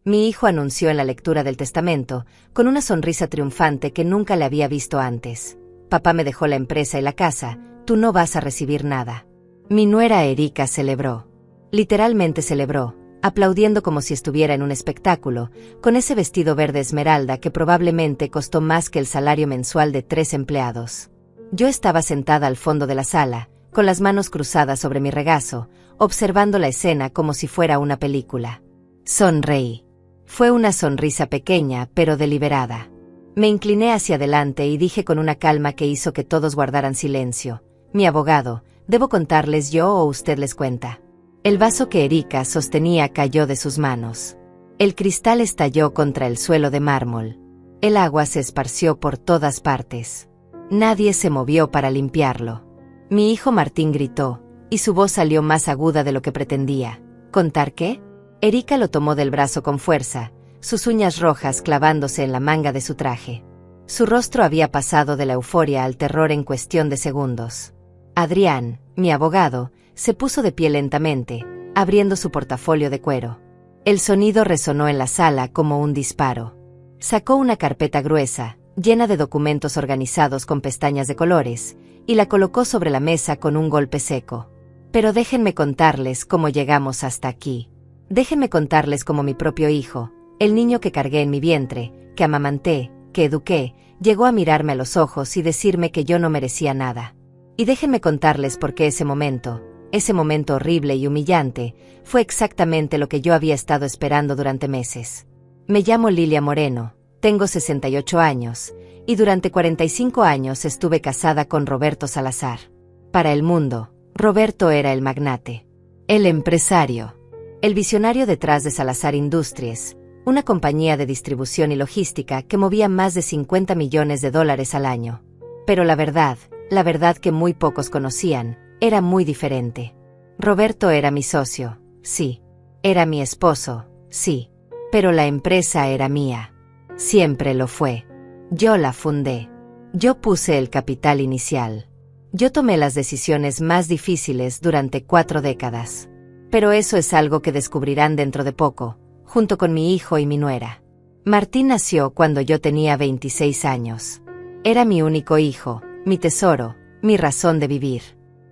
Mi hijo anunció en la lectura del testamento, con una sonrisa triunfante que nunca le había visto antes. Papá me dejó la empresa y la casa, tú no vas a recibir nada. Mi nuera Erika celebró. Literalmente celebró, aplaudiendo como si estuviera en un espectáculo, con ese vestido verde esmeralda que probablemente costó más que el salario mensual de 3 empleados. Yo estaba sentada al fondo de la sala, con las manos cruzadas sobre mi regazo, observando la escena como si fuera una película. Sonreí. Fue una sonrisa pequeña, pero deliberada. Me incliné hacia adelante y dije con una calma que hizo que todos guardaran silencio: mi abogado, ¿debo contarles yo o usted les cuenta? El vaso que Erika sostenía cayó de sus manos. El cristal estalló contra el suelo de mármol. El agua se esparció por todas partes. Nadie se movió para limpiarlo. Mi hijo Martín gritó, y su voz salió más aguda de lo que pretendía. ¿Contar qué? Erika lo tomó del brazo con fuerza, sus uñas rojas clavándose en la manga de su traje. Su rostro había pasado de la euforia al terror en cuestión de segundos. Adrián, mi abogado, se puso de pie lentamente, abriendo su portafolio de cuero. El sonido resonó en la sala como un disparo. Sacó una carpeta gruesa, llena de documentos organizados con pestañas de colores, y la colocó sobre la mesa con un golpe seco. Pero déjenme contarles cómo llegamos hasta aquí. Déjenme contarles cómo mi propio hijo, el niño que cargué en mi vientre, que amamanté, que eduqué, llegó a mirarme a los ojos y decirme que yo no merecía nada. Y déjenme contarles por qué ese momento horrible y humillante, fue exactamente lo que yo había estado esperando durante meses. Me llamo Lilia Moreno, tengo 68 años, y durante 45 años estuve casada con Roberto Salazar. Para el mundo, Roberto era el magnate, el empresario, el visionario detrás de Salazar Industries, una compañía de distribución y logística que movía más de $50 millones al año. Pero la verdad que muy pocos conocían, era muy diferente. Roberto era mi socio, sí. Era mi esposo, sí. Pero la empresa era mía. Siempre lo fue. Yo la fundé. Yo puse el capital inicial. Yo tomé las decisiones más difíciles durante 4 décadas. Pero eso es algo que descubrirán dentro de poco, junto con mi hijo y mi nuera. Martín nació cuando yo tenía 26 años. Era mi único hijo, mi tesoro, mi razón de vivir.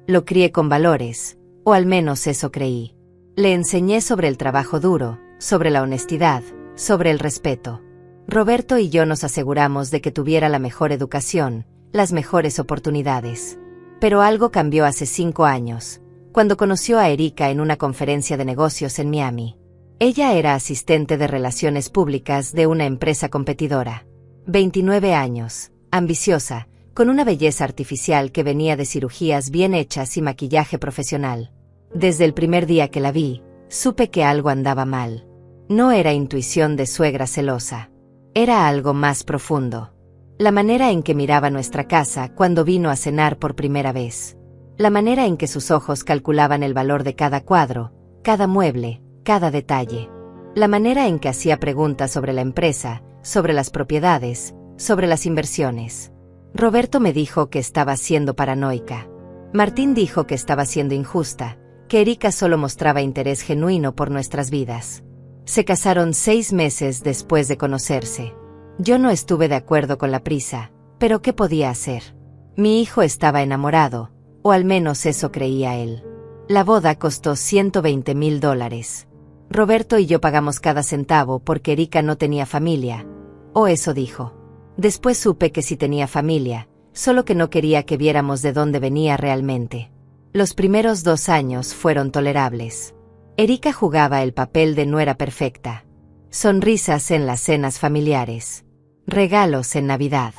Lo crié con valores, o al menos eso creí. Le enseñé sobre el trabajo duro, sobre la honestidad, sobre el respeto. Roberto y yo nos aseguramos de que tuviera la mejor educación, las mejores oportunidades. Pero algo cambió hace 5 años, cuando conoció a Erika en una conferencia de negocios en Miami. Ella era asistente de relaciones públicas de una empresa competidora. 29 años, ambiciosa, con una belleza artificial que venía de cirugías bien hechas y maquillaje profesional. Desde el primer día que la vi, supe que algo andaba mal. No era intuición de suegra celosa. Era algo más profundo. La manera en que miraba nuestra casa cuando vino a cenar por primera vez. La manera en que sus ojos calculaban el valor de cada cuadro, cada mueble, cada detalle. La manera en que hacía preguntas sobre la empresa, sobre las propiedades, sobre las inversiones. Roberto me dijo que estaba siendo paranoica. Martín dijo que estaba siendo injusta, que Erika solo mostraba interés genuino por nuestras vidas. Se casaron 6 meses después de conocerse. Yo no estuve de acuerdo con la prisa, pero ¿qué podía hacer? Mi hijo estaba enamorado, o al menos eso creía él. La boda costó $120,000. Roberto y yo pagamos cada centavo porque Erika no tenía familia, o eso dijo. Después supe que sí tenía familia, solo que no quería que viéramos de dónde venía realmente. Los primeros 2 años fueron tolerables. Erika jugaba el papel de nuera perfecta. Sonrisas en las cenas familiares. Regalos en Navidad.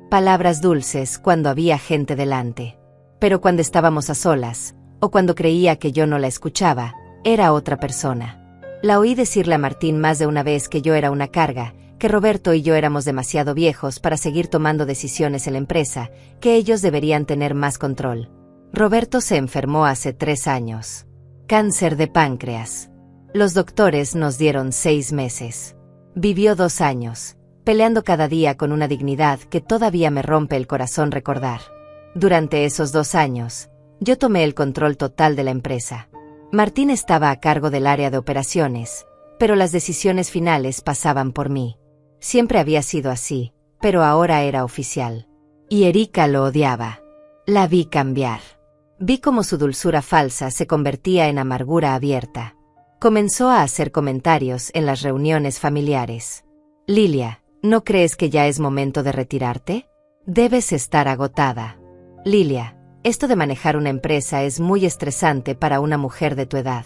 Palabras dulces cuando había gente delante. Pero cuando estábamos a solas, o cuando creía que yo no la escuchaba, era otra persona. La oí decirle a Martín más de una vez que yo era una carga, que Roberto y yo éramos demasiado viejos para seguir tomando decisiones en la empresa, que ellos deberían tener más control. Roberto se enfermó hace 3 años. Cáncer de páncreas. Los doctores nos dieron 6 meses. Vivió 2 años, peleando cada día con una dignidad que todavía me rompe el corazón recordar. Durante esos 2 años, yo tomé el control total de la empresa. Martín estaba a cargo del área de operaciones, pero las decisiones finales pasaban por mí. Siempre había sido así, pero ahora era oficial. Y Erika lo odiaba. La vi cambiar. Vi cómo su dulzura falsa se convertía en amargura abierta. Comenzó a hacer comentarios en las reuniones familiares. Lilia, ¿no crees que ya es momento de retirarte? Debes estar agotada. Lilia, esto de manejar una empresa es muy estresante para una mujer de tu edad.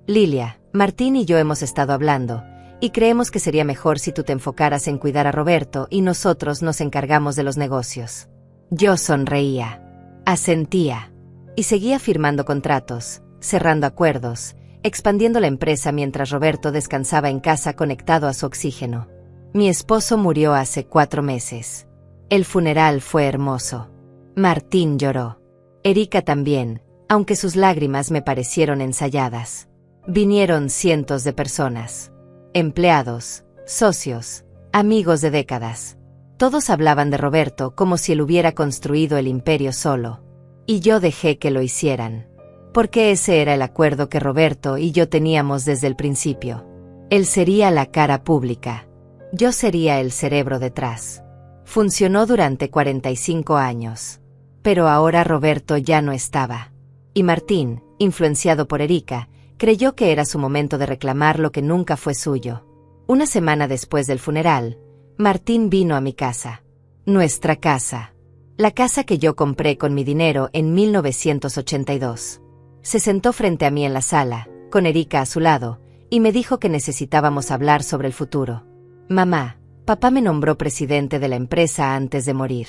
Lilia, Martín y yo hemos estado hablando, y creemos que sería mejor si tú te enfocaras en cuidar a Roberto y nosotros nos encargamos de los negocios. Yo sonreía, asentía, y seguía firmando contratos, cerrando acuerdos, expandiendo la empresa mientras Roberto descansaba en casa conectado a su oxígeno. Mi esposo murió hace 4 meses. El funeral fue hermoso. Martín lloró. Erika también, aunque sus lágrimas me parecieron ensayadas. Vinieron cientos de personas. Empleados, socios, amigos de décadas. Todos hablaban de Roberto como si él hubiera construido el imperio solo. Y yo dejé que lo hicieran. Porque ese era el acuerdo que Roberto y yo teníamos desde el principio. Él sería la cara pública. Yo sería el cerebro detrás. Funcionó durante 45 años. Pero ahora Roberto ya no estaba. Y Martín, influenciado por Erika, creyó que era su momento de reclamar lo que nunca fue suyo. Una semana después del funeral, Martín vino a mi casa. Nuestra casa. La casa que yo compré con mi dinero en 1982. Se sentó frente a mí en la sala, con Erika a su lado, y me dijo que necesitábamos hablar sobre el futuro. Mamá, papá me nombró presidente de la empresa antes de morir.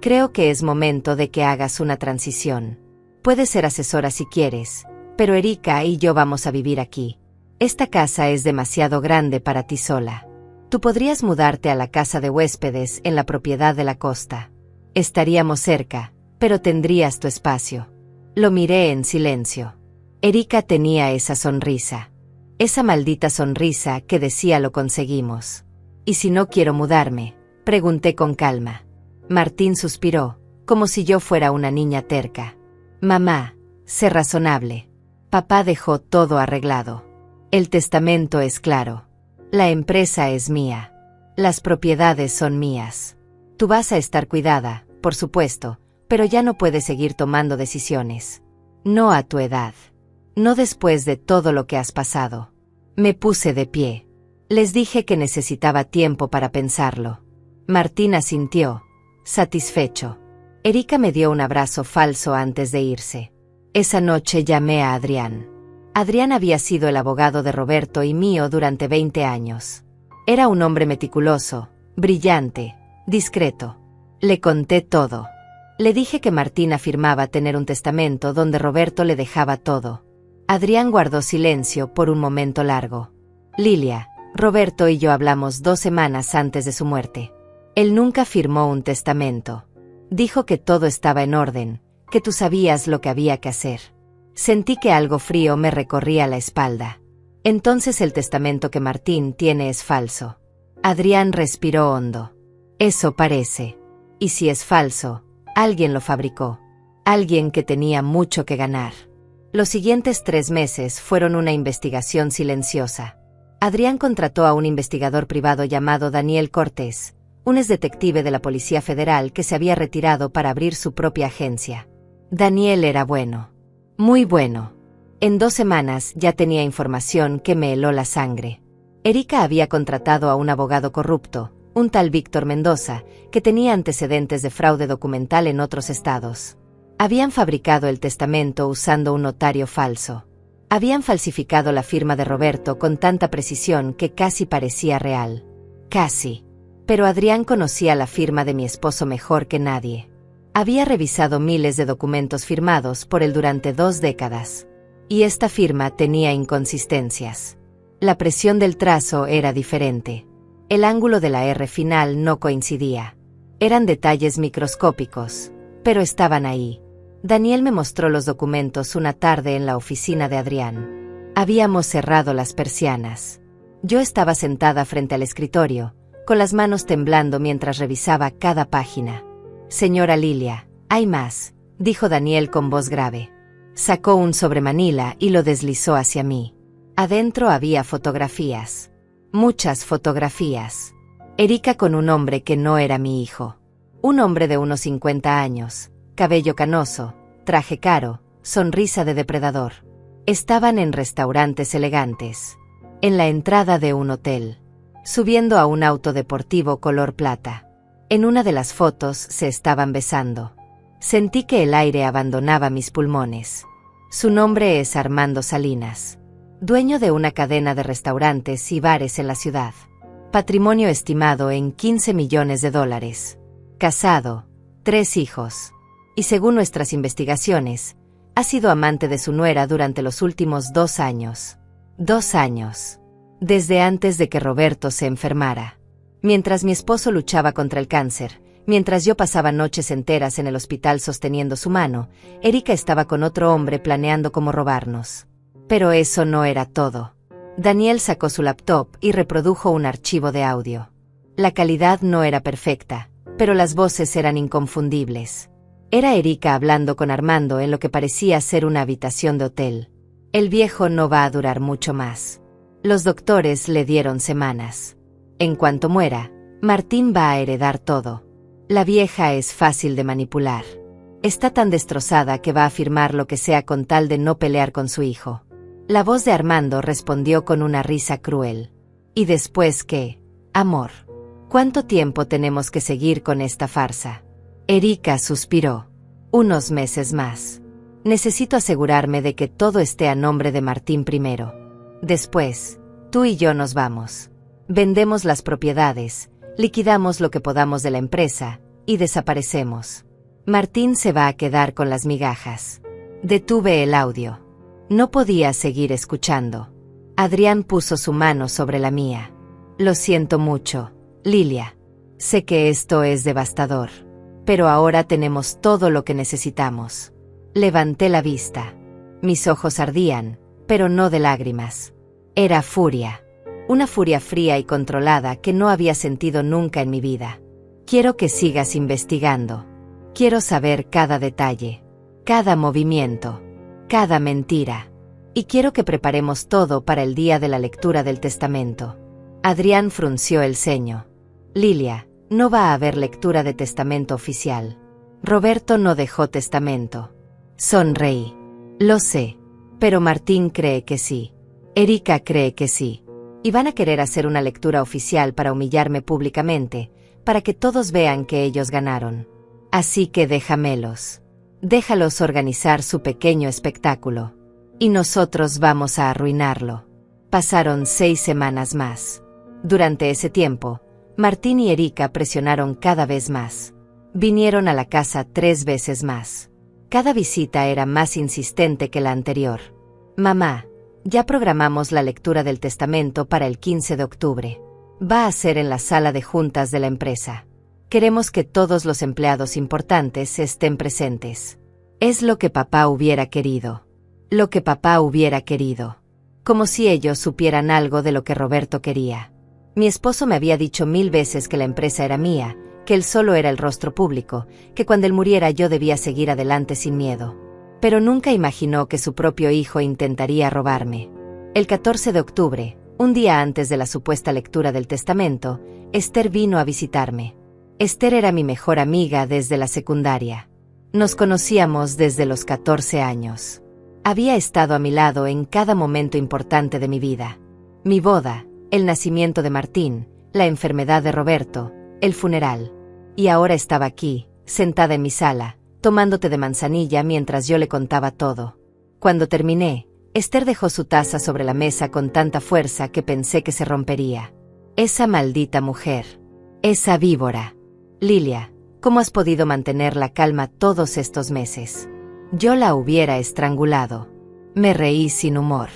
Creo que es momento de que hagas una transición. Puedes ser asesora si quieres, pero Erika y yo vamos a vivir aquí. Esta casa es demasiado grande para ti sola. Tú podrías mudarte a la casa de huéspedes en la propiedad de la costa. Estaríamos cerca, pero tendrías tu espacio. Lo miré en silencio. Erika tenía esa sonrisa. Esa maldita sonrisa que decía lo conseguimos. ¿Y si no quiero mudarme? Pregunté con calma. Martín suspiró, como si yo fuera una niña terca. Mamá, sé razonable. Papá dejó todo arreglado. El testamento es claro. La empresa es mía. Las propiedades son mías. Tú vas a estar cuidada, por supuesto, pero ya no puedes seguir tomando decisiones. No a tu edad. No después de todo lo que has pasado. Me puse de pie. Les dije que necesitaba tiempo para pensarlo. Martín asintió, satisfecho. Erika me dio un abrazo falso antes de irse. Esa noche llamé a Adrián. Adrián había sido el abogado de Roberto y mío durante 20 años. Era un hombre meticuloso, brillante, discreto. Le conté todo. Le dije que Martín afirmaba tener un testamento donde Roberto le dejaba todo. Adrián guardó silencio por un momento largo. Lilia, Roberto y yo hablamos 2 semanas antes de su muerte. Él nunca firmó un testamento. Dijo que todo estaba en orden, que tú sabías lo que había que hacer. Sentí que algo frío me recorría la espalda. Entonces el testamento que Martín tiene es falso. Adrián respiró hondo. Eso parece. Y si es falso, alguien lo fabricó. Alguien que tenía mucho que ganar. Los siguientes 3 meses fueron una investigación silenciosa. Adrián contrató a un investigador privado llamado Daniel Cortés, un exdetective de la Policía Federal que se había retirado para abrir su propia agencia. Daniel era bueno. Muy bueno. En 2 semanas ya tenía información que me heló la sangre. Erika había contratado a un abogado corrupto, un tal Víctor Mendoza, que tenía antecedentes de fraude documental en otros estados. Habían fabricado el testamento usando un notario falso. Habían falsificado la firma de Roberto con tanta precisión que casi parecía real. Casi. Pero Adrián conocía la firma de mi esposo mejor que nadie. Había revisado miles de documentos firmados por él durante 2 décadas. Y esta firma tenía inconsistencias. La presión del trazo era diferente. El ángulo de la R final no coincidía. Eran detalles microscópicos, pero estaban ahí. Daniel me mostró los documentos una tarde en la oficina de Adrián. Habíamos cerrado las persianas. Yo estaba sentada frente al escritorio, con las manos temblando mientras revisaba cada página. Señora Lilia, hay más, dijo Daniel con voz grave. Sacó un sobre manila y lo deslizó hacia mí. Adentro había fotografías. Muchas fotografías. Erika con un hombre que no era mi hijo. Un hombre de unos 50 años, cabello canoso, traje caro, sonrisa de depredador. Estaban en restaurantes elegantes. En la entrada de un hotel. Subiendo a un auto deportivo color plata. En una de las fotos se estaban besando. Sentí que el aire abandonaba mis pulmones. Su nombre es Armando Salinas. Dueño de una cadena de restaurantes y bares en la ciudad. Patrimonio estimado en $15 millones. Casado, 3 hijos. Y según nuestras investigaciones, ha sido amante de su nuera durante los últimos 2 años. 2 años. Desde antes de que Roberto se enfermara. Mientras mi esposo luchaba contra el cáncer, mientras yo pasaba noches enteras en el hospital sosteniendo su mano, Erika estaba con otro hombre planeando cómo robarnos. Pero eso no era todo. Daniel sacó su laptop y reprodujo un archivo de audio. La calidad no era perfecta, pero las voces eran inconfundibles. Era Erika hablando con Armando en lo que parecía ser una habitación de hotel. El viejo no va a durar mucho más. Los doctores le dieron semanas. En cuanto muera, Martín va a heredar todo. La vieja es fácil de manipular. Está tan destrozada que va a firmar lo que sea con tal de no pelear con su hijo. La voz de Armando respondió con una risa cruel. ¿Y después qué? Amor. ¿Cuánto tiempo tenemos que seguir con esta farsa? Erika suspiró. Unos meses más. Necesito asegurarme de que todo esté a nombre de Martín primero. Después, tú y yo nos vamos. Vendemos las propiedades, liquidamos lo que podamos de la empresa, y desaparecemos. Martín se va a quedar con las migajas. Detuve el audio. No podía seguir escuchando. Adrián puso su mano sobre la mía. Lo siento mucho, Lilia. Sé que esto es devastador. Pero ahora tenemos todo lo que necesitamos. Levanté la vista. Mis ojos ardían, pero no de lágrimas. Era furia. Una furia fría y controlada que no había sentido nunca en mi vida. Quiero que sigas investigando. Quiero saber cada detalle, cada movimiento, cada mentira. Y quiero que preparemos todo para el día de la lectura del testamento. Adrián frunció el ceño. Lilia, no va a haber lectura de testamento oficial. Roberto no dejó testamento. Sonreí. Lo sé. Pero Martín cree que sí. Erika cree que sí. Y van a querer hacer una lectura oficial para humillarme públicamente, para que todos vean que ellos ganaron. Así que déjamelos. Déjalos organizar su pequeño espectáculo. Y nosotros vamos a arruinarlo. Pasaron 6 semanas más. Durante ese tiempo, Martín y Erika presionaron cada vez más. Vinieron a la casa 3 veces más. Cada visita era más insistente que la anterior. Mamá, ya programamos la lectura del testamento para el 15 de octubre. Va a ser en la sala de juntas de la empresa. Queremos que todos los empleados importantes estén presentes. Es lo que papá hubiera querido. Lo que papá hubiera querido. Como si ellos supieran algo de lo que Roberto quería. Mi esposo me había dicho 1000 veces que la empresa era mía, que él solo era el rostro público, que cuando él muriera yo debía seguir adelante sin miedo. Pero nunca imaginó que su propio hijo intentaría robarme. El 14 de octubre, un día antes de la supuesta lectura del testamento, Esther vino a visitarme. Esther era mi mejor amiga desde la secundaria. Nos conocíamos desde los 14 años. Había estado a mi lado en cada momento importante de mi vida. Mi boda, el nacimiento de Martín, la enfermedad de Roberto, el funeral. Y ahora estaba aquí, sentada en mi sala, tomando té de manzanilla mientras yo le contaba todo. Cuando terminé, Esther dejó su taza sobre la mesa con tanta fuerza que pensé que se rompería. Esa maldita mujer. Esa víbora. Lilia, ¿cómo has podido mantener la calma todos estos meses? Yo la hubiera estrangulado. Me reí sin humor.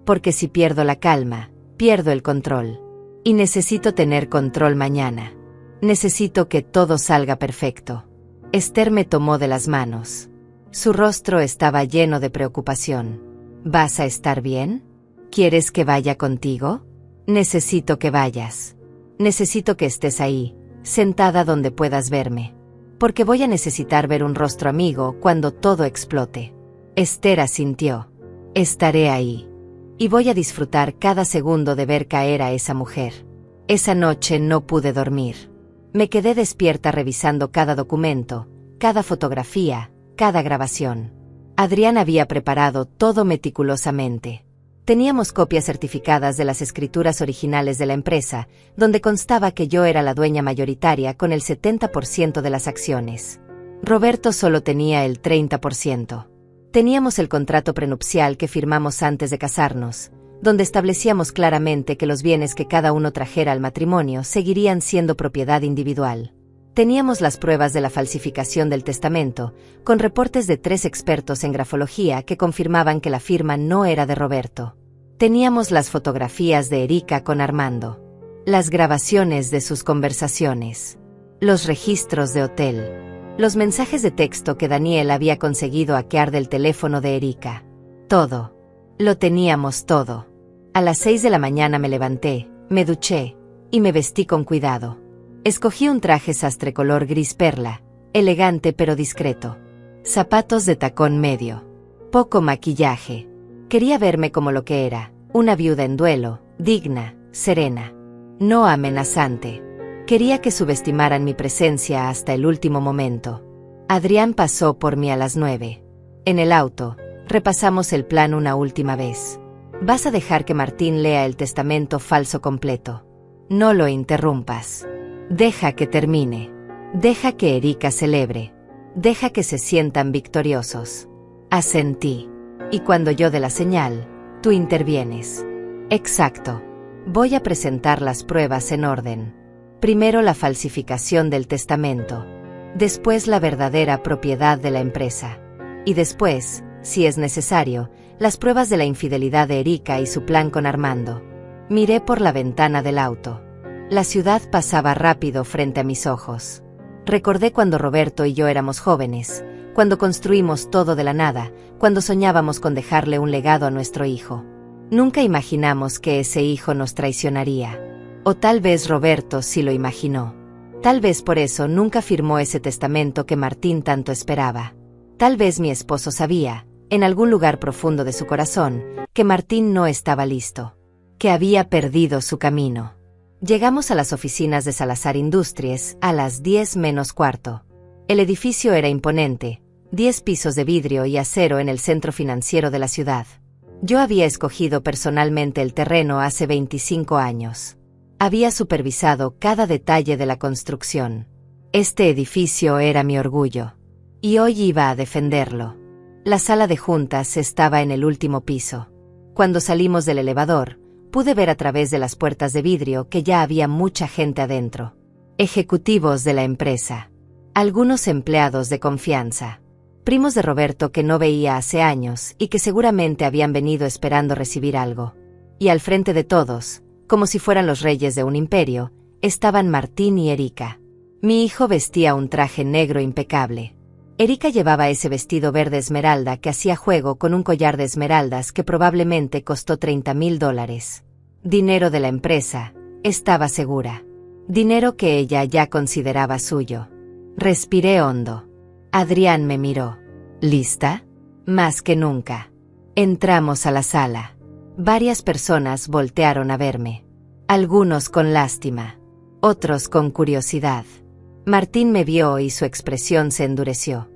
Porque si pierdo la calma, pierdo el control. Y necesito tener control mañana. Necesito que todo salga perfecto. Esther me tomó de las manos. Su rostro estaba lleno de preocupación. ¿Vas a estar bien? ¿Quieres que vaya contigo? Necesito que vayas. Necesito que estés ahí, sentada donde puedas verme. Porque voy a necesitar ver un rostro amigo cuando todo explote. Esther asintió. Estaré ahí. Y voy a disfrutar cada segundo de ver caer a esa mujer. Esa noche no pude dormir. Me quedé despierta revisando cada documento, cada fotografía, cada grabación. Adrián había preparado todo meticulosamente. Teníamos copias certificadas de las escrituras originales de la empresa, donde constaba que yo era la dueña mayoritaria con el 70% de las acciones. Roberto solo tenía el 30%. Teníamos el contrato prenupcial que firmamos antes de casarnos, donde establecíamos claramente que los bienes que cada uno trajera al matrimonio seguirían siendo propiedad individual. Teníamos las pruebas de la falsificación del testamento, con reportes de 3 expertos en grafología que confirmaban que la firma no era de Roberto. Teníamos las fotografías de Erika con Armando, las grabaciones de sus conversaciones, los registros de hotel, los mensajes de texto que Daniel había conseguido hackear del teléfono de Erika. Todo. Lo teníamos todo. A las 6 de la mañana me levanté, me duché y me vestí con cuidado. Escogí un traje sastre color gris perla, elegante pero discreto. Zapatos de tacón medio. Poco maquillaje. Quería verme como lo que era, una viuda en duelo, digna, serena. No amenazante. Quería que subestimaran mi presencia hasta el último momento. Adrián pasó por mí a las 9. En el auto, repasamos el plan una última vez. Vas a dejar que Martín lea el testamento falso completo. No lo interrumpas. Deja que termine. Deja que Erika celebre. Deja que se sientan victoriosos. Asentí. Y cuando yo dé la señal, tú intervienes. Exacto. Voy a presentar las pruebas en orden. Primero la falsificación del testamento. Después la verdadera propiedad de la empresa. Y después, si es necesario, las pruebas de la infidelidad de Erika y su plan con Armando. Miré por la ventana del auto. La ciudad pasaba rápido frente a mis ojos. Recordé cuando Roberto y yo éramos jóvenes, cuando construimos todo de la nada, cuando soñábamos con dejarle un legado a nuestro hijo. Nunca imaginamos que ese hijo nos traicionaría. O tal vez Roberto sí lo imaginó. Tal vez por eso nunca firmó ese testamento que Martín tanto esperaba. Tal vez mi esposo sabía, en algún lugar profundo de su corazón, que Martín no estaba listo, que había perdido su camino. Llegamos a las oficinas de Salazar Industries a las 10 menos cuarto. El edificio era imponente, 10 pisos de vidrio y acero en el centro financiero de la ciudad. Yo había escogido personalmente el terreno hace 25 años. Había supervisado cada detalle de la construcción. Este edificio era mi orgullo. Y hoy iba a defenderlo. La sala de juntas estaba en el último piso. Cuando salimos del elevador, pude ver a través de las puertas de vidrio que ya había mucha gente adentro. Ejecutivos de la empresa. Algunos empleados de confianza. Primos de Roberto que no veía hace años y que seguramente habían venido esperando recibir algo. Y al frente de todos, como si fueran los reyes de un imperio, estaban Martín y Erika. Mi hijo vestía un traje negro impecable. Erika llevaba ese vestido verde esmeralda que hacía juego con un collar de esmeraldas que probablemente costó $30,000. Dinero de la empresa, estaba segura. Dinero que ella ya consideraba suyo. Respiré hondo. Adrián me miró. ¿Lista? Más que nunca. Entramos a la sala. Varias personas voltearon a verme. Algunos con lástima. Otros con curiosidad. Martín me vio y su expresión se endureció.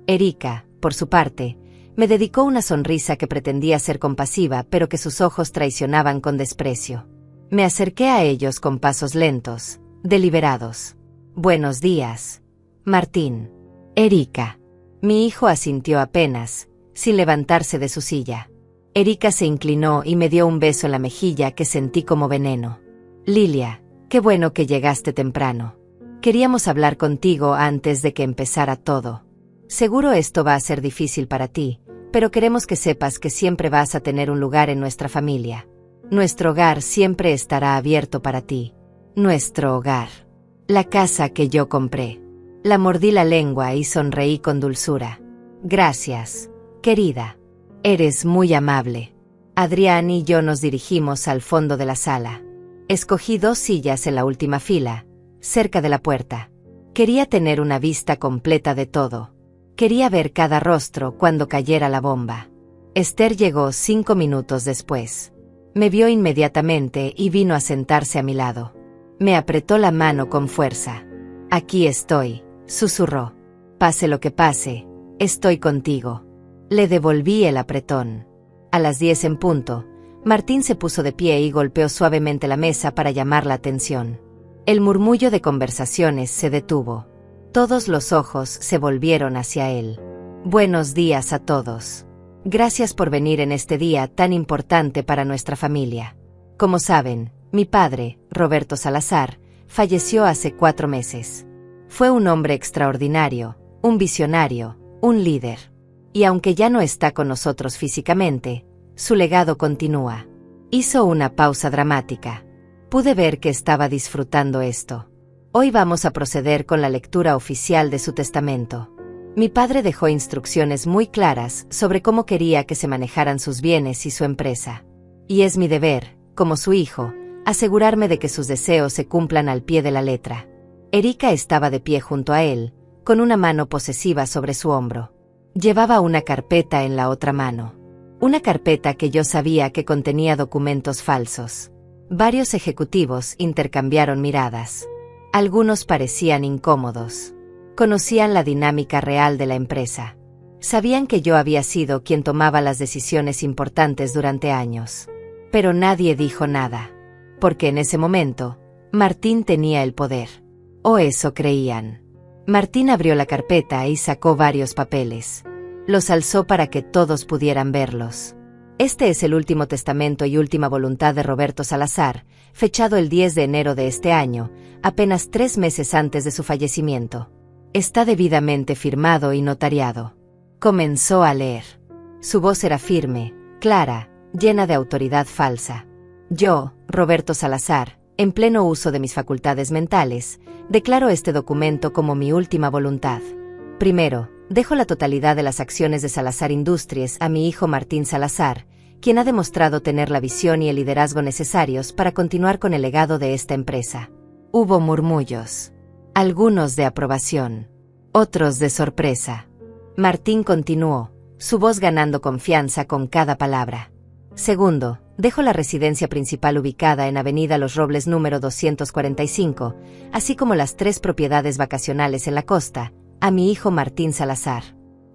Erika, por su parte, me dedicó una sonrisa que pretendía ser compasiva pero que sus ojos traicionaban con desprecio. Me acerqué a ellos con pasos lentos, deliberados. Buenos días, Martín. Erika. Mi hijo asintió apenas, sin levantarse de su silla. Erika se inclinó y me dio un beso en la mejilla que sentí como veneno. Lilia, qué bueno que llegaste temprano. Queríamos hablar contigo antes de que empezara todo. Seguro esto va a ser difícil para ti, pero queremos que sepas que siempre vas a tener un lugar en nuestra familia. Nuestro hogar siempre estará abierto para ti. Nuestro hogar. La casa que yo compré. La mordí la lengua y sonreí con dulzura. Gracias, querida. Eres muy amable. Adrián y yo nos dirigimos al fondo de la sala. Escogí 2 sillas en la última fila, cerca de la puerta. Quería tener una vista completa de todo. Quería ver cada rostro cuando cayera la bomba. Esther llegó 5 minutos después. Me vio inmediatamente y vino a sentarse a mi lado. Me apretó la mano con fuerza. «Aquí estoy», susurró. «Pase lo que pase, estoy contigo». Le devolví el apretón. A las 10 en punto, Martín se puso de pie y golpeó suavemente la mesa para llamar la atención. El murmullo de conversaciones se detuvo. Todos los ojos se volvieron hacia él. «Buenos días a todos. Gracias por venir en este día tan importante para nuestra familia. Como saben, mi padre, Roberto Salazar, falleció hace 4 meses. Fue un hombre extraordinario, un visionario, un líder. Y aunque ya no está con nosotros físicamente, su legado continúa». Hizo una pausa dramática. Pude ver que estaba disfrutando esto. Hoy vamos a proceder con la lectura oficial de su testamento. Mi padre dejó instrucciones muy claras sobre cómo quería que se manejaran sus bienes y su empresa. Y es mi deber, como su hijo, asegurarme de que sus deseos se cumplan al pie de la letra. Erika estaba de pie junto a él, con una mano posesiva sobre su hombro. Llevaba una carpeta en la otra mano. Una carpeta que yo sabía que contenía documentos falsos. Varios ejecutivos intercambiaron miradas. Algunos parecían incómodos. Conocían la dinámica real de la empresa. Sabían que yo había sido quien tomaba las decisiones importantes durante años. Pero nadie dijo nada. Porque en ese momento, Martín tenía el poder. O eso creían. Martín abrió la carpeta y sacó varios papeles. Los alzó para que todos pudieran verlos. Este es el último testamento y última voluntad de Roberto Salazar, fechado el 10 de enero de este año, apenas 3 meses antes de su fallecimiento. Está debidamente firmado y notariado. Comenzó a leer. Su voz era firme, clara, llena de autoridad falsa. Yo, Roberto Salazar, en pleno uso de mis facultades mentales, declaro este documento como mi última voluntad. Primero, dejo la totalidad de las acciones de Salazar Industries a mi hijo Martín Salazar, quien ha demostrado tener la visión y el liderazgo necesarios para continuar con el legado de esta empresa. Hubo murmullos. Algunos de aprobación. Otros de sorpresa. Martín continuó, su voz ganando confianza con cada palabra. Segundo, dejo la residencia principal ubicada en Avenida Los Robles número 245, así como las 3 propiedades vacacionales en la costa, a mi hijo Martín Salazar.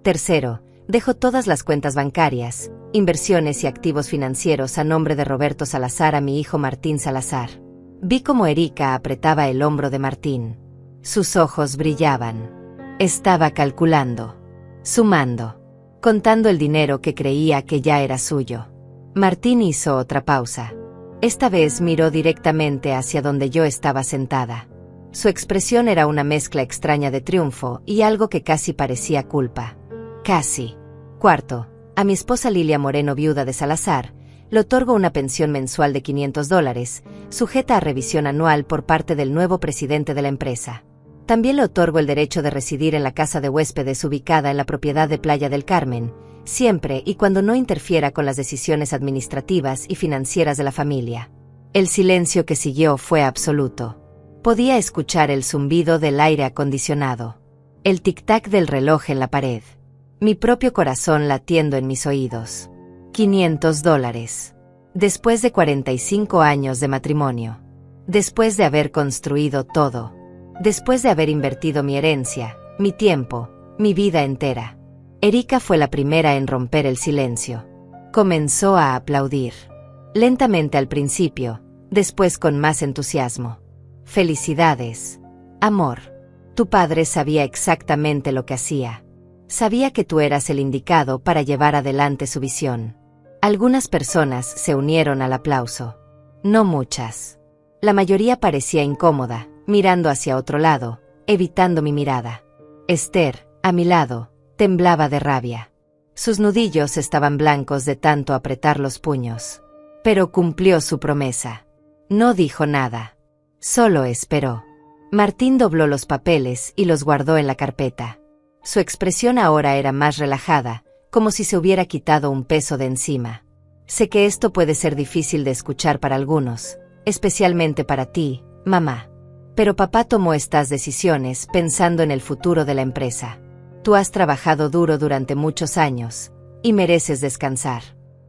Tercero, dejo todas las cuentas bancarias, inversiones y activos financieros a nombre de Roberto Salazar a mi hijo Martín Salazar. Vi cómo Erika apretaba el hombro de Martín. Sus ojos brillaban. Estaba calculando, sumando, contando el dinero que creía que ya era suyo. Martín hizo otra pausa. Esta vez miró directamente hacia donde yo estaba sentada. Su expresión era una mezcla extraña de triunfo y algo que casi parecía culpa. Casi. Cuarto, a mi esposa Lilia Moreno, viuda de Salazar, le otorgo una pensión mensual de $500, sujeta a revisión anual por parte del nuevo presidente de la empresa. También le otorgo el derecho de residir en la casa de huéspedes ubicada en la propiedad de Playa del Carmen, siempre y cuando no interfiera con las decisiones administrativas y financieras de la familia. El silencio que siguió fue absoluto. Podía escuchar el zumbido del aire acondicionado, el tic-tac del reloj en la pared, mi propio corazón latiendo en mis oídos. $500. Después de 45 años de matrimonio. Después de haber construido todo. Después de haber invertido mi herencia, mi tiempo, mi vida entera. Erika fue la primera en romper el silencio. Comenzó a aplaudir. Lentamente al principio, después con más entusiasmo. Felicidades, amor. Tu padre sabía exactamente lo que hacía. Sabía que tú eras el indicado para llevar adelante su visión. Algunas personas se unieron al aplauso. No muchas. La mayoría parecía incómoda, mirando hacia otro lado, evitando mi mirada. Esther, a mi lado, temblaba de rabia. Sus nudillos estaban blancos de tanto apretar los puños. Pero cumplió su promesa. No dijo nada. Solo esperó. Martín dobló los papeles y los guardó en la carpeta. Su expresión ahora era más relajada, como si se hubiera quitado un peso de encima. Sé que esto puede ser difícil de escuchar para algunos, especialmente para ti, mamá. Pero papá tomó estas decisiones pensando en el futuro de la empresa. Tú has trabajado duro durante muchos años, y mereces descansar.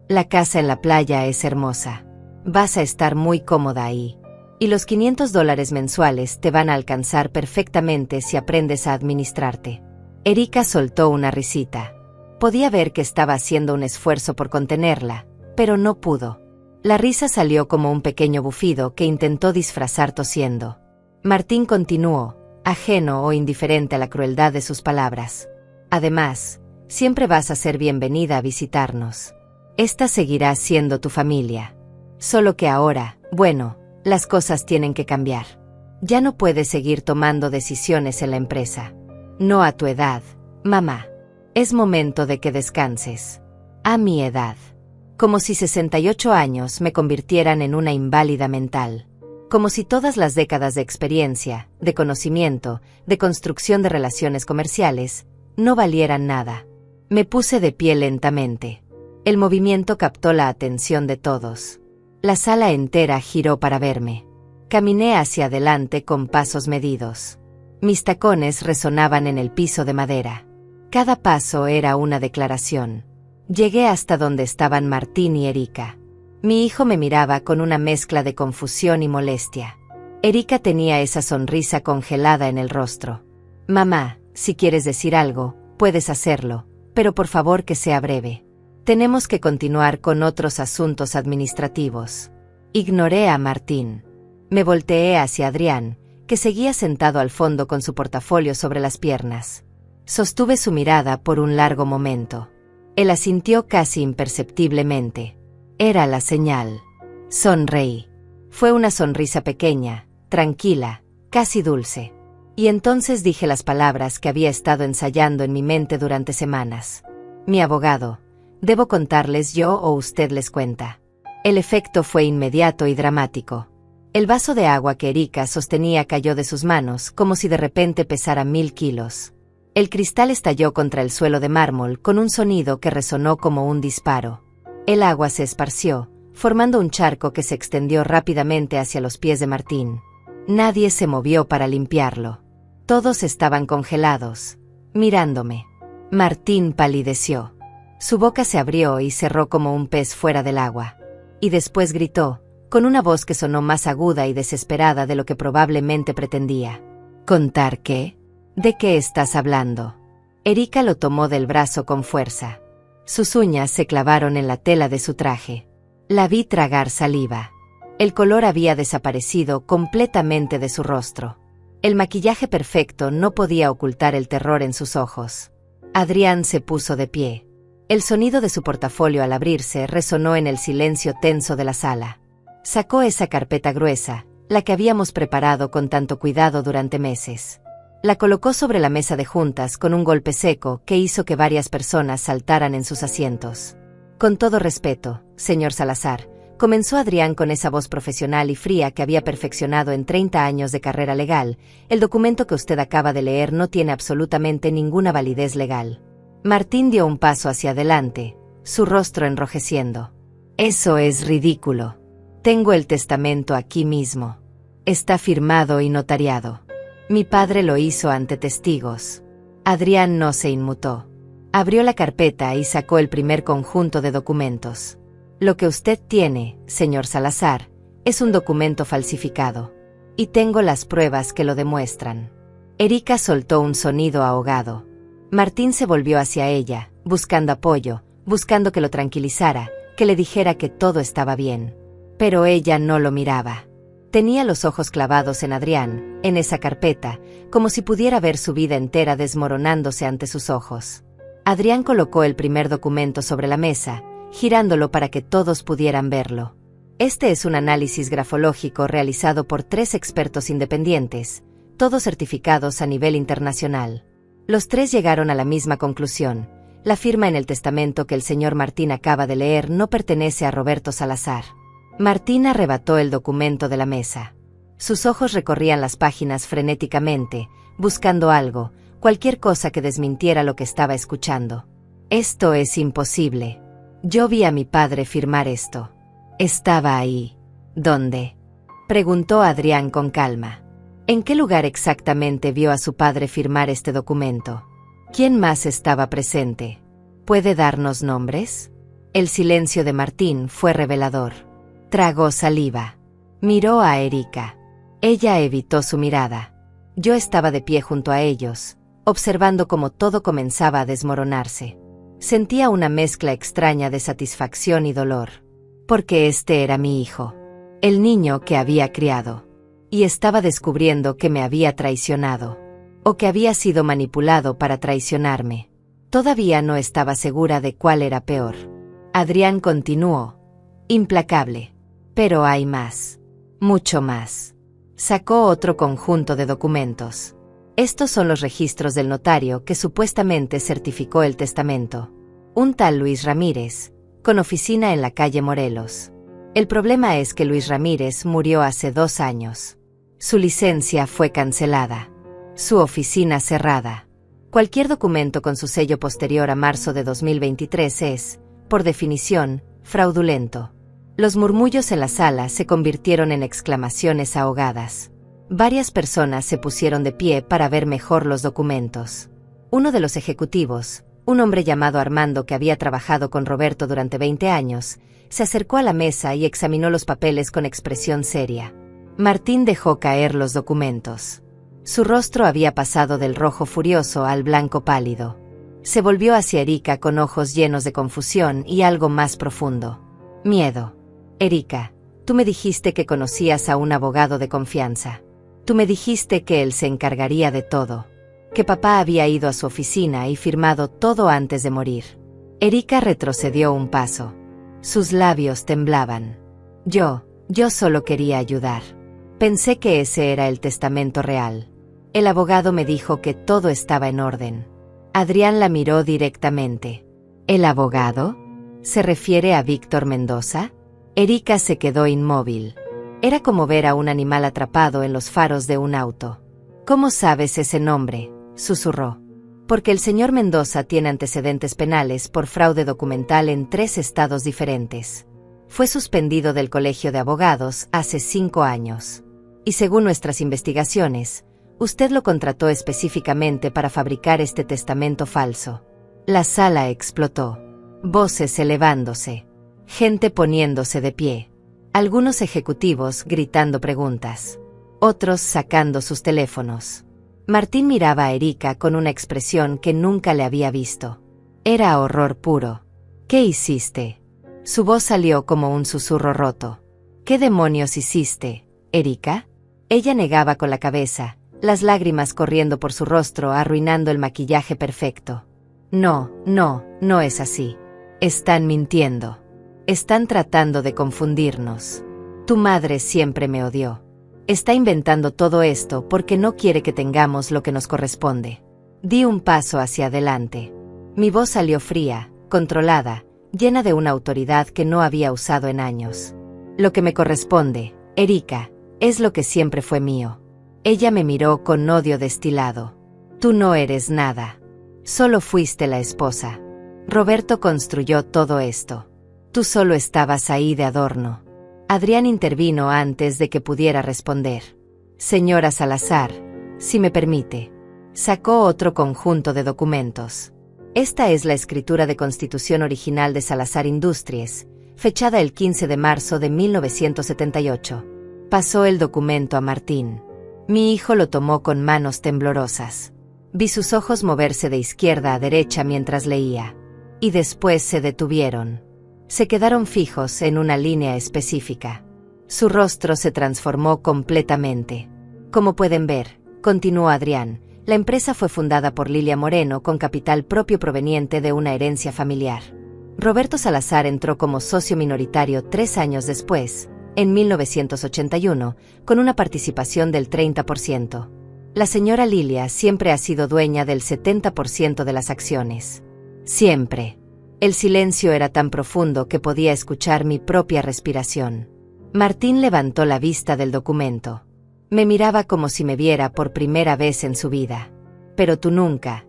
La casa en la playa es hermosa. Vas a estar muy cómoda ahí. Y los $500 mensuales te van a alcanzar perfectamente si aprendes a administrarte. Erika soltó una risita. Podía ver que estaba haciendo un esfuerzo por contenerla, pero no pudo. La risa salió como un pequeño bufido que intentó disfrazar tosiendo. Martín continuó, ajeno o indiferente a la crueldad de sus palabras. Además, siempre vas a ser bienvenida a visitarnos. Esta seguirá siendo tu familia. Solo que ahora, bueno, las cosas tienen que cambiar. Ya no puedes seguir tomando decisiones en la empresa. No a tu edad, mamá. Es momento de que descanses. A mi edad. Como si 68 años me convirtieran en una inválida mental. Como si todas las décadas de experiencia, de conocimiento, de construcción de relaciones comerciales, no valieran nada. Me puse de pie lentamente. El movimiento captó la atención de todos. La sala entera giró para verme. Caminé hacia adelante con pasos medidos. Mis tacones resonaban en el piso de madera. Cada paso era una declaración. Llegué hasta donde estaban Martín y Erika. Mi hijo me miraba con una mezcla de confusión y molestia. Erika tenía esa sonrisa congelada en el rostro. Mamá, si quieres decir algo, puedes hacerlo, pero por favor que sea breve. Tenemos que continuar con otros asuntos administrativos. Ignoré a Martín. Me volteé hacia Adrián, que seguía sentado al fondo con su portafolio sobre las piernas. Sostuve su mirada por un largo momento. Él asintió casi imperceptiblemente. Era la señal. Sonreí. Fue una sonrisa pequeña, tranquila, casi dulce. Y entonces dije las palabras que había estado ensayando en mi mente durante semanas. Mi abogado. ¿Debo contarles yo o usted les cuenta? El efecto fue inmediato y dramático. El vaso de agua que Erika sostenía cayó de sus manos como si de repente pesara 1000 kilos. El cristal estalló contra el suelo de mármol con un sonido que resonó como un disparo. El agua se esparció, formando un charco que se extendió rápidamente hacia los pies de Martín. Nadie se movió para limpiarlo. Todos estaban congelados, mirándome. Martín palideció. Su boca se abrió y cerró como un pez fuera del agua. Y después gritó, con una voz que sonó más aguda y desesperada de lo que probablemente pretendía. ¿Contar qué? ¿De qué estás hablando? Erika lo tomó del brazo con fuerza. Sus uñas se clavaron en la tela de su traje. La vi tragar saliva. El color había desaparecido completamente de su rostro. El maquillaje perfecto no podía ocultar el terror en sus ojos. Adrián se puso de pie. El sonido de su portafolio al abrirse resonó en el silencio tenso de la sala. Sacó esa carpeta gruesa, la que habíamos preparado con tanto cuidado durante meses. La colocó sobre la mesa de juntas con un golpe seco que hizo que varias personas saltaran en sus asientos. Con todo respeto, señor Salazar, comenzó Adrián con esa voz profesional y fría que había perfeccionado en 30 años de carrera legal, el documento que usted acaba de leer no tiene absolutamente ninguna validez legal. Martín dio un paso hacia adelante, su rostro enrojeciendo. Eso es ridículo. Tengo el testamento aquí mismo. Está firmado y notariado. Mi padre lo hizo ante testigos. Adrián no se inmutó. Abrió la carpeta y sacó el primer conjunto de documentos. Lo que usted tiene, señor Salazar, es un documento falsificado. Y tengo las pruebas que lo demuestran. Erika soltó un sonido ahogado. Martín se volvió hacia ella, buscando apoyo, buscando que lo tranquilizara, que le dijera que todo estaba bien. Pero ella no lo miraba. Tenía los ojos clavados en Adrián, en esa carpeta, como si pudiera ver su vida entera desmoronándose ante sus ojos. Adrián colocó el primer documento sobre la mesa, girándolo para que todos pudieran verlo. Este es un análisis grafológico realizado por 3 expertos independientes, todos certificados a nivel internacional. Los 3 llegaron a la misma conclusión. La firma en el testamento que el señor Martín acaba de leer no pertenece a Roberto Salazar. Martín arrebató el documento de la mesa. Sus ojos recorrían las páginas frenéticamente, buscando algo, cualquier cosa que desmintiera lo que estaba escuchando. Esto es imposible. Yo vi a mi padre firmar esto. Estaba ahí. ¿Dónde? Preguntó Adrián con calma. ¿En qué lugar exactamente vio a su padre firmar este documento? ¿Quién más estaba presente? ¿Puede darnos nombres? El silencio de Martín fue revelador. Tragó saliva. Miró a Erika. Ella evitó su mirada. Yo estaba de pie junto a ellos, observando cómo todo comenzaba a desmoronarse. Sentía una mezcla extraña de satisfacción y dolor. Porque este era mi hijo. El niño que había criado. Y estaba descubriendo que me había traicionado. O que había sido manipulado para traicionarme. Todavía no estaba segura de cuál era peor. Adrián continuó. Implacable. Pero hay más. Mucho más. Sacó otro conjunto de documentos. Estos son los registros del notario que supuestamente certificó el testamento. Un tal Luis Ramírez, con oficina en la calle Morelos. El problema es que Luis Ramírez murió hace 2 años. Su licencia fue cancelada. Su oficina cerrada. Cualquier documento con su sello posterior a marzo de 2023 es, por definición, fraudulento. Los murmullos en la sala se convirtieron en exclamaciones ahogadas. Varias personas se pusieron de pie para ver mejor los documentos. Uno de los ejecutivos, un hombre llamado Armando que había trabajado con Roberto durante 20 años, se acercó a la mesa y examinó los papeles con expresión seria. Martín dejó caer los documentos. Su rostro había pasado del rojo furioso al blanco pálido. Se volvió hacia Erika con ojos llenos de confusión y algo más profundo. Miedo. Erika, tú me dijiste que conocías a un abogado de confianza. Tú me dijiste que él se encargaría de todo. Que papá había ido a su oficina y firmado todo antes de morir. Erika retrocedió un paso. Sus labios temblaban. Yo solo quería ayudar. Pensé que ese era el testamento real. El abogado me dijo que todo estaba en orden. Adrián la miró directamente. ¿El abogado? ¿Se refiere a Víctor Mendoza? Erika se quedó inmóvil. Era como ver a un animal atrapado en los faros de un auto. ¿Cómo sabes ese nombre?, susurró. Porque el señor Mendoza tiene antecedentes penales por fraude documental en 3 estados diferentes. Fue suspendido del colegio de abogados hace 5 años. Y según nuestras investigaciones, usted lo contrató específicamente para fabricar este testamento falso. La sala explotó. Voces elevándose. Gente poniéndose de pie. Algunos ejecutivos gritando preguntas. Otros sacando sus teléfonos. Martín miraba a Erika con una expresión que nunca le había visto. Era horror puro. ¿Qué hiciste? Su voz salió como un susurro roto. ¿Qué demonios hiciste, Erika? Ella negaba con la cabeza, las lágrimas corriendo por su rostro arruinando el maquillaje perfecto. No es así. Están mintiendo. Están tratando de confundirnos. Tu madre siempre me odió. Está inventando todo esto porque no quiere que tengamos lo que nos corresponde. Di un paso hacia adelante. Mi voz salió fría, controlada, llena de una autoridad que no había usado en años. Lo que me corresponde, Erika, es lo que siempre fue mío. Ella me miró con odio destilado. Tú no eres nada. Solo fuiste la esposa. Roberto construyó todo esto. Tú solo estabas ahí de adorno. Adrián intervino antes de que pudiera responder. Señora Salazar, si me permite. Sacó otro conjunto de documentos. Esta es la escritura de constitución original de Salazar Industries, fechada el 15 de marzo de 1978. Pasó el documento a Martín. Mi hijo lo tomó con manos temblorosas. Vi sus ojos moverse de izquierda a derecha mientras leía. Y después se detuvieron. Se quedaron fijos en una línea específica. Su rostro se transformó completamente. Como pueden ver, continuó Adrián, la empresa fue fundada por Lilia Moreno con capital propio proveniente de una herencia familiar. Roberto Salazar entró como socio minoritario 3 años después, en 1981, con una participación del 30%. La señora Lilia siempre ha sido dueña del 70% de las acciones. Siempre. El silencio era tan profundo que podía escuchar mi propia respiración. Martín levantó la vista del documento. Me miraba como si me viera por primera vez en su vida. Pero tú nunca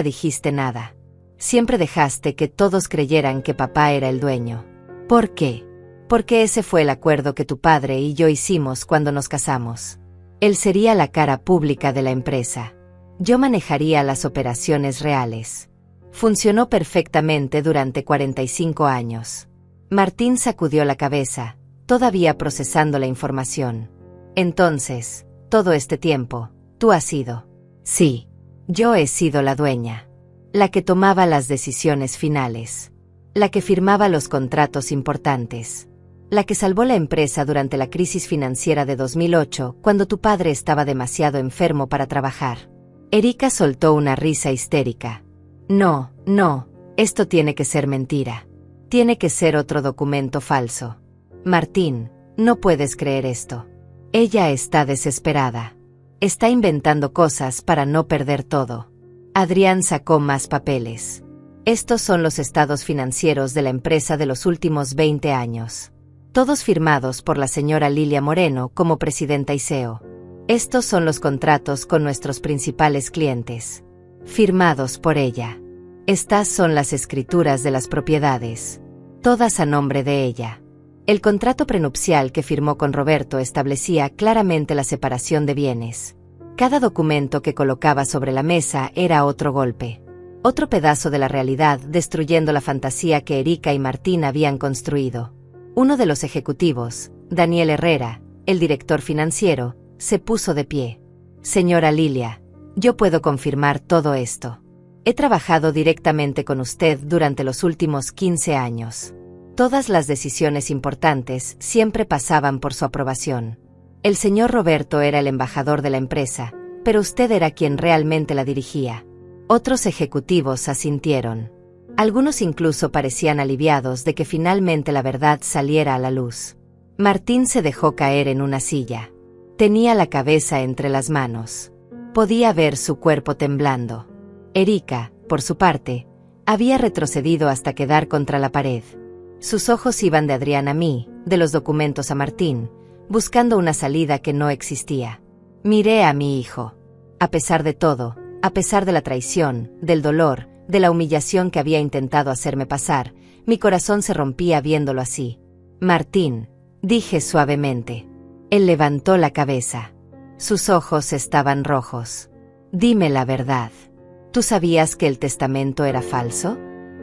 dijiste nada. Siempre dejaste que todos creyeran que papá era el dueño. ¿Por qué? Porque ese fue el acuerdo que tu padre y yo hicimos cuando nos casamos. Él sería la cara pública de la empresa. Yo manejaría las operaciones reales. Funcionó perfectamente durante 45 años. Martín sacudió la cabeza, todavía procesando la información. Entonces, todo este tiempo, tú has sido. Sí, yo he sido la dueña. La que tomaba las decisiones finales. La que firmaba los contratos importantes. La que salvó la empresa durante la crisis financiera de 2008, cuando tu padre estaba demasiado enfermo para trabajar. Erika soltó una risa histérica. No, esto tiene que ser mentira. Tiene que ser otro documento falso. Martín, no puedes creer esto. Ella está desesperada. Está inventando cosas para no perder todo. Adrián sacó más papeles. Estos son los estados financieros de la empresa de los últimos 20 años. Todos firmados por la señora Lilia Moreno como presidenta y CEO. Estos son los contratos con nuestros principales clientes. Firmados por ella. Estas son las escrituras de las propiedades. Todas a nombre de ella. El contrato prenupcial que firmó con Roberto establecía claramente la separación de bienes. Cada documento que colocaba sobre la mesa era otro golpe. Otro pedazo de la realidad destruyendo la fantasía que Erika y Martín habían construido. Uno de los ejecutivos, Daniel Herrera, el director financiero, se puso de pie. Señora Lilia, yo puedo confirmar todo esto. He trabajado directamente con usted durante los últimos 15 años. Todas las decisiones importantes siempre pasaban por su aprobación. El señor Roberto era el embajador de la empresa, pero usted era quien realmente la dirigía. Otros ejecutivos asintieron. Algunos incluso parecían aliviados de que finalmente la verdad saliera a la luz. Martín se dejó caer en una silla. Tenía la cabeza entre las manos. Podía ver su cuerpo temblando. Erika, por su parte, había retrocedido hasta quedar contra la pared. Sus ojos iban de Adrián a mí, de los documentos a Martín, buscando una salida que no existía. Miré a mi hijo. A pesar de todo, a pesar de la traición, del dolor, de la humillación que había intentado hacerme pasar, mi corazón se rompía viéndolo así. Martín, dije suavemente. Él levantó la cabeza. Sus ojos estaban rojos. Dime la verdad. ¿Tú sabías que el testamento era falso?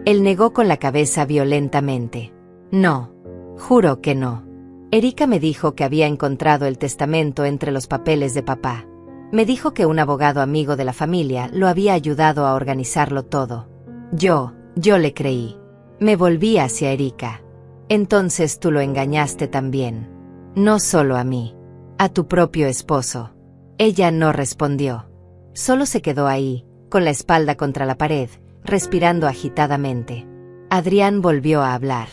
Él negó con la cabeza violentamente. No. Juro que no. Erika me dijo que había encontrado el testamento entre los papeles de papá. Me dijo que un abogado amigo de la familia lo había ayudado a organizarlo todo. Yo le creí. Me volví hacia Erika. Entonces tú lo engañaste también. No solo a mí. A tu propio esposo. Ella no respondió. Solo se quedó ahí, con la espalda contra la pared, respirando agitadamente. Adrián volvió a hablar.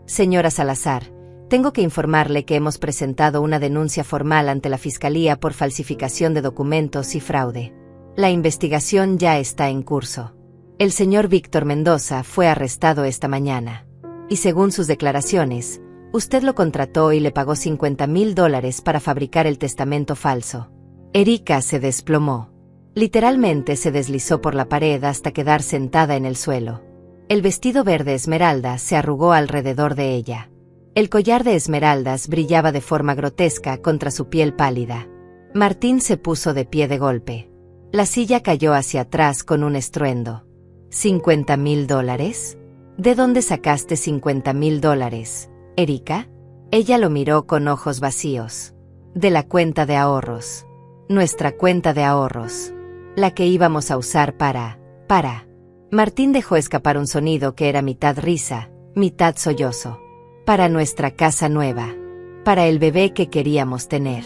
Señora Salazar, tengo que informarle que hemos presentado una denuncia formal ante la Fiscalía por falsificación de documentos y fraude. La investigación ya está en curso. El señor Víctor Mendoza fue arrestado esta mañana. Y según sus declaraciones, usted lo contrató y le pagó $50,000 para fabricar el testamento falso. Erika se desplomó. Literalmente se deslizó por la pared hasta quedar sentada en el suelo. El vestido verde esmeralda se arrugó alrededor de ella. El collar de esmeraldas brillaba de forma grotesca contra su piel pálida. Martín se puso de pie de golpe. La silla cayó hacia atrás con un estruendo. ¿$50,000? ¿De dónde sacaste $50,000, Erika? Ella lo miró con ojos vacíos. De la cuenta de ahorros. Nuestra cuenta de ahorros. La que íbamos a usar para. Martín dejó escapar un sonido que era mitad risa, mitad sollozo. Para nuestra casa nueva. Para el bebé que queríamos tener.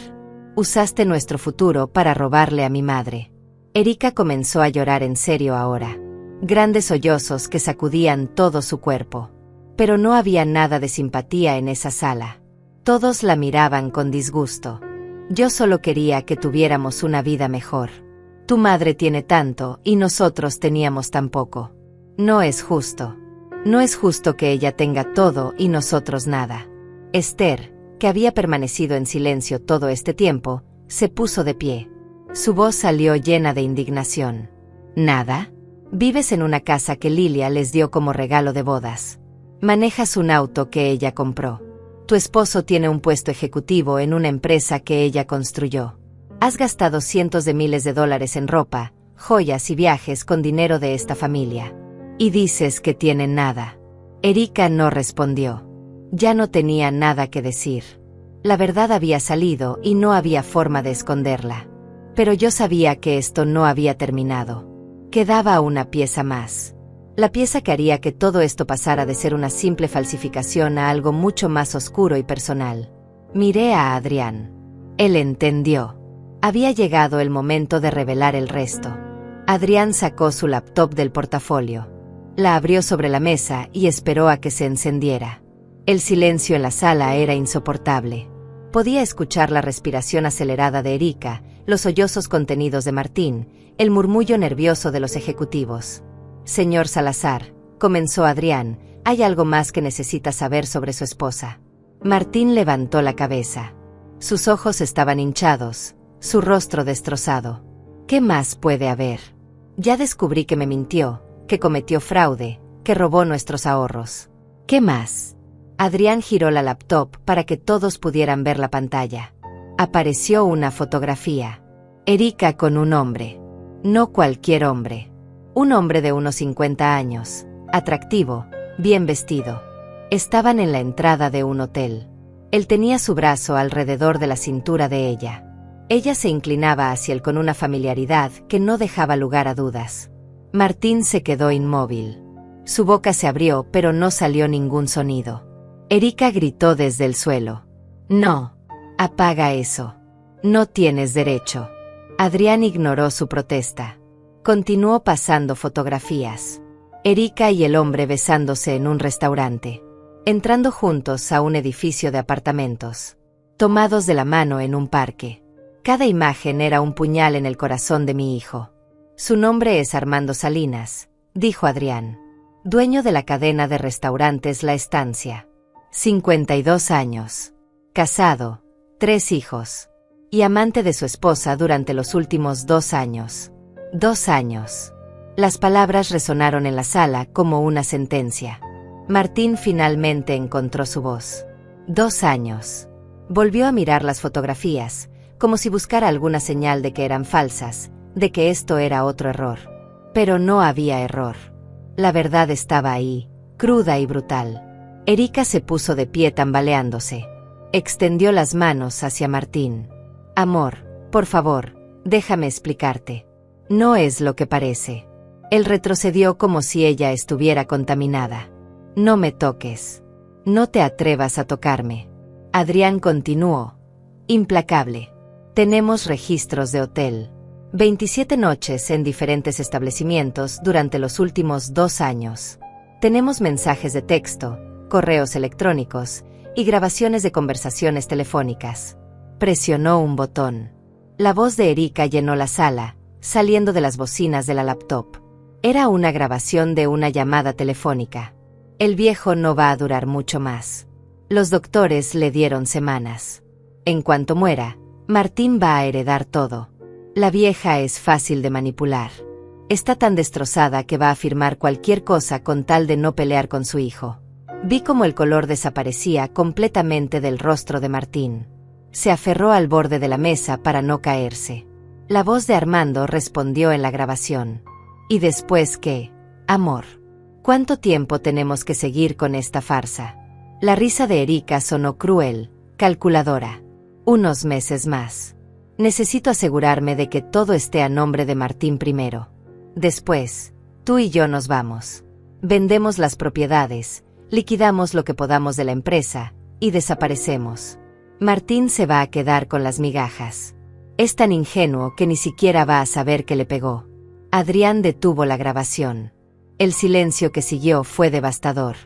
Usaste nuestro futuro para robarle a mi madre. Erika comenzó a llorar en serio ahora. Grandes sollozos que sacudían todo su cuerpo. Pero no había nada de simpatía en esa sala. Todos la miraban con disgusto. Yo solo quería que tuviéramos una vida mejor. Tu madre tiene tanto y nosotros teníamos tan poco. No es justo. No es justo que ella tenga todo y nosotros nada. Esther, que había permanecido en silencio todo este tiempo, se puso de pie. Su voz salió llena de indignación. ¿Nada? Vives en una casa que Lilia les dio como regalo de bodas. Manejas un auto que ella compró. Tu esposo tiene un puesto ejecutivo en una empresa que ella construyó. Has gastado cientos de miles de dólares en ropa, joyas y viajes con dinero de esta familia. Y dices que tienen nada. Erika no respondió. Ya no tenía nada que decir. La verdad había salido y no había forma de esconderla. Pero yo sabía que esto no había terminado. Quedaba una pieza más. La pieza que haría que todo esto pasara de ser una simple falsificación a algo mucho más oscuro y personal. Miré a Adrián. Él entendió. Había llegado el momento de revelar el resto. Adrián sacó su laptop del portafolio. La abrió sobre la mesa y esperó a que se encendiera. El silencio en la sala era insoportable. Podía escuchar la respiración acelerada de Erika, los sollozos contenidos de Martín, el murmullo nervioso de los ejecutivos. Señor Salazar, comenzó Adrián, hay algo más que necesita saber sobre su esposa. Martín levantó la cabeza. Sus ojos estaban hinchados, su rostro destrozado. ¿Qué más puede haber? Ya descubrí que me mintió, que cometió fraude, que robó nuestros ahorros. ¿Qué más? Adrián giró la laptop para que todos pudieran ver la pantalla. Apareció una fotografía. Erika con un hombre. No cualquier hombre. Un hombre de unos 50 años, atractivo, bien vestido. Estaban en la entrada de un hotel. Él tenía su brazo alrededor de la cintura de ella. Ella se inclinaba hacia él con una familiaridad que no dejaba lugar a dudas. Martín se quedó inmóvil. Su boca se abrió, pero no salió ningún sonido. Erika gritó desde el suelo. No. Apaga eso. No tienes derecho. Adrián ignoró su protesta. Continuó pasando fotografías. Erika y el hombre besándose en un restaurante. Entrando juntos a un edificio de apartamentos. Tomados de la mano en un parque. Cada imagen era un puñal en el corazón de mi hijo. Su nombre es Armando Salinas, dijo Adrián. Dueño de la cadena de restaurantes La Estancia. 52 años. Casado, 3 hijos. Y amante de su esposa durante los últimos 2 años. 2 años. Las palabras resonaron en la sala como una sentencia. Martín finalmente encontró su voz. 2 años. Volvió a mirar las fotografías, como si buscara alguna señal de que eran falsas, de que esto era otro error. Pero no había error. La verdad estaba ahí, cruda y brutal. Erika se puso de pie tambaleándose. Extendió las manos hacia Martín. Amor, por favor, déjame explicarte. No es lo que parece. Él retrocedió como si ella estuviera contaminada. No me toques. No te atrevas a tocarme. Adrián continuó. Implacable. Tenemos registros de hotel. 27 noches en diferentes establecimientos durante los últimos 2 años. Tenemos mensajes de texto, correos electrónicos y grabaciones de conversaciones telefónicas. Presionó un botón. La voz de Erika llenó la sala, saliendo de las bocinas de la laptop. Era una grabación de una llamada telefónica. El viejo no va a durar mucho más. Los doctores le dieron semanas. En cuanto muera, Martín va a heredar todo. La vieja es fácil de manipular. Está tan destrozada que va a firmar cualquier cosa con tal de no pelear con su hijo. Vi cómo el color desaparecía completamente del rostro de Martín. Se aferró al borde de la mesa para no caerse. La voz de Armando respondió en la grabación. ¿Y después qué? Amor. ¿Cuánto tiempo tenemos que seguir con esta farsa? La risa de Erika sonó cruel, calculadora. Unos meses más. Necesito asegurarme de que todo esté a nombre de Martín primero. Después, tú y yo nos vamos. Vendemos las propiedades, liquidamos lo que podamos de la empresa, y desaparecemos. Martín se va a quedar con las migajas. Es tan ingenuo que ni siquiera va a saber que le pegó. Adrián detuvo la grabación. El silencio que siguió fue devastador.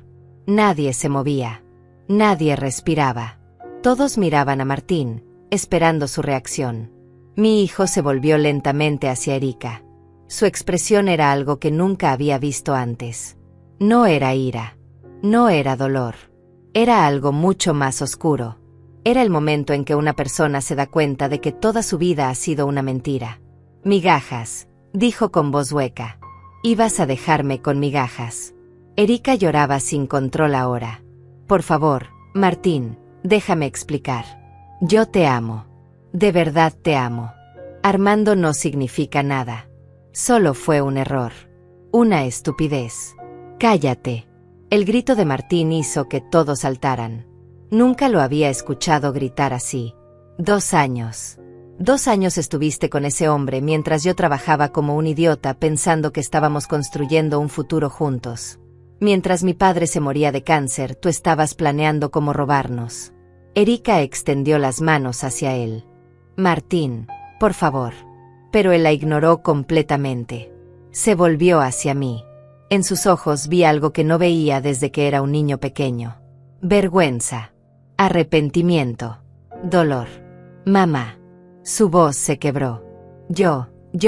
Nadie se movía. Nadie respiraba. Todos miraban a Martín, esperando su reacción. Mi hijo se volvió lentamente hacia Erika. Su expresión era algo que nunca había visto antes. No era ira. No era dolor. Era algo mucho más oscuro. Era el momento en que una persona se da cuenta de que toda su vida ha sido una mentira. Migajas, dijo con voz hueca. Ibas a dejarme con migajas. Erika lloraba sin control ahora. Por favor, Martín, déjame explicar. Yo te amo. De verdad te amo. Armando no significa nada. Solo fue un error. Una estupidez. Cállate. El grito de Martín hizo que todos saltaran. Nunca lo había escuchado gritar así. 2 años. 2 años estuviste con ese hombre mientras yo trabajaba como un idiota pensando que estábamos construyendo un futuro juntos. Mientras mi padre se moría de cáncer, tú estabas planeando cómo robarnos. Erika extendió las manos hacia él. Martín, por favor. Pero él la ignoró completamente. Se volvió hacia mí. En sus ojos vi algo que no veía desde que era un niño pequeño. Vergüenza. Arrepentimiento. Dolor. Mamá. Su voz se quebró. Yo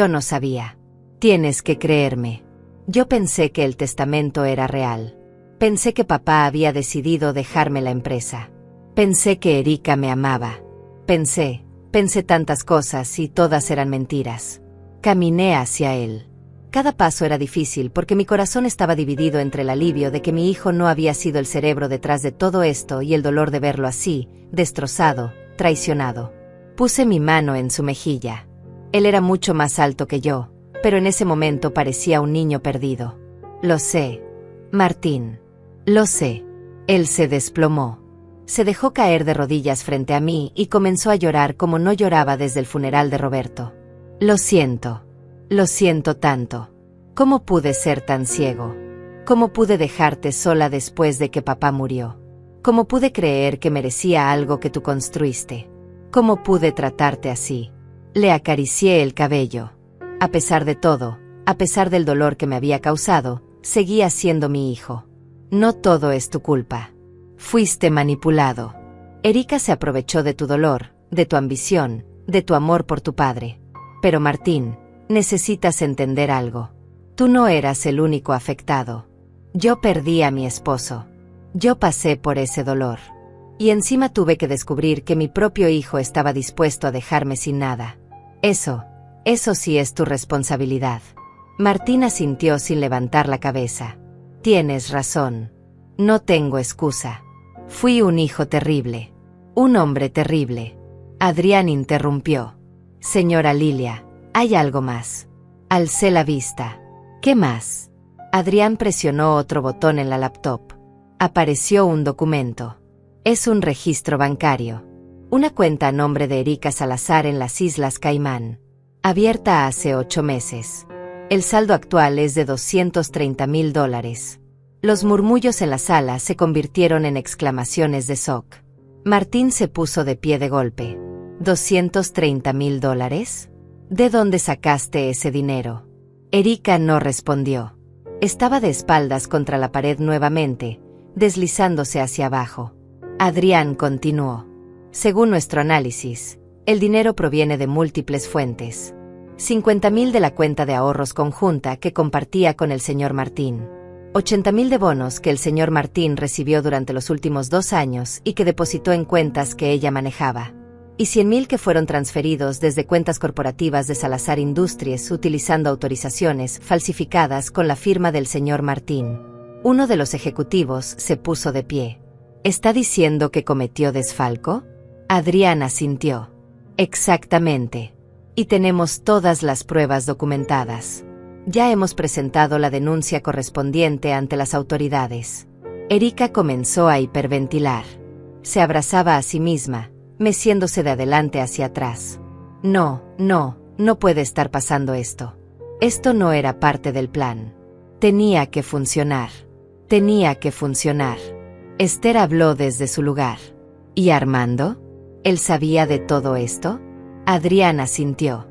no sabía. Tienes que creerme. Yo pensé que el testamento era real. Pensé que papá había decidido dejarme la empresa. Pensé que Erika me amaba. Pensé tantas cosas y todas eran mentiras. Caminé hacia él. Cada paso era difícil porque mi corazón estaba dividido entre el alivio de que mi hijo no había sido el cerebro detrás de todo esto y el dolor de verlo así, destrozado, traicionado. Puse mi mano en su mejilla. Él era mucho más alto que yo, pero en ese momento parecía un niño perdido. Lo sé, Martín. Lo sé. Él se desplomó. Se dejó caer de rodillas frente a mí y comenzó a llorar como no lloraba desde el funeral de Roberto. Lo siento tanto. ¿Cómo pude ser tan ciego? ¿Cómo pude dejarte sola después de que papá murió? ¿Cómo pude creer que merecía algo que tú construiste? ¿Cómo pude tratarte así? Le acaricié el cabello. A pesar de todo, a pesar del dolor que me había causado, seguía siendo mi hijo. No todo es tu culpa. Fuiste manipulado. Erika se aprovechó de tu dolor, de tu ambición, de tu amor por tu padre. Pero Martín, necesitas entender algo. Tú no eras el único afectado. Yo perdí a mi esposo. Yo pasé por ese dolor. Y encima tuve que descubrir que mi propio hijo estaba dispuesto a dejarme sin nada. Eso sí es tu responsabilidad. Martín asintió sin levantar la cabeza. Tienes razón. No tengo excusa. Fui un hijo terrible. Un hombre terrible. Adrián interrumpió. Señora Lilia, hay algo más. Alcé la vista. ¿Qué más? Adrián presionó otro botón en la laptop. Apareció un documento. Es un registro bancario. Una cuenta a nombre de Erika Salazar en las Islas Caimán. Abierta hace 8 meses. El saldo actual es de $230,000. Los murmullos en la sala se convirtieron en exclamaciones de shock. Martín se puso de pie de golpe. ¿$230,000? ¿De dónde sacaste ese dinero? Erika no respondió. Estaba de espaldas contra la pared nuevamente, deslizándose hacia abajo. Adrián continuó. Según nuestro análisis, el dinero proviene de múltiples fuentes. 50,000 de la cuenta de ahorros conjunta que compartía con el señor Martín. 80,000 de bonos que el señor Martín recibió durante los últimos 2 años y que depositó en cuentas que ella manejaba. Y 100,000 que fueron transferidos desde cuentas corporativas de Salazar Industries utilizando autorizaciones falsificadas con la firma del señor Martín. Uno de los ejecutivos se puso de pie. ¿Está diciendo que cometió desfalco? Adrián asintió. Exactamente. Y tenemos todas las pruebas documentadas. Ya hemos presentado la denuncia correspondiente ante las autoridades. Erika comenzó a hiperventilar. Se abrazaba a sí misma, meciéndose de adelante hacia atrás. No puede estar pasando esto. Esto no era parte del plan. Tenía que funcionar. Esther habló desde su lugar. ¿Y Armando? ¿Él sabía de todo esto? Adrián asintió.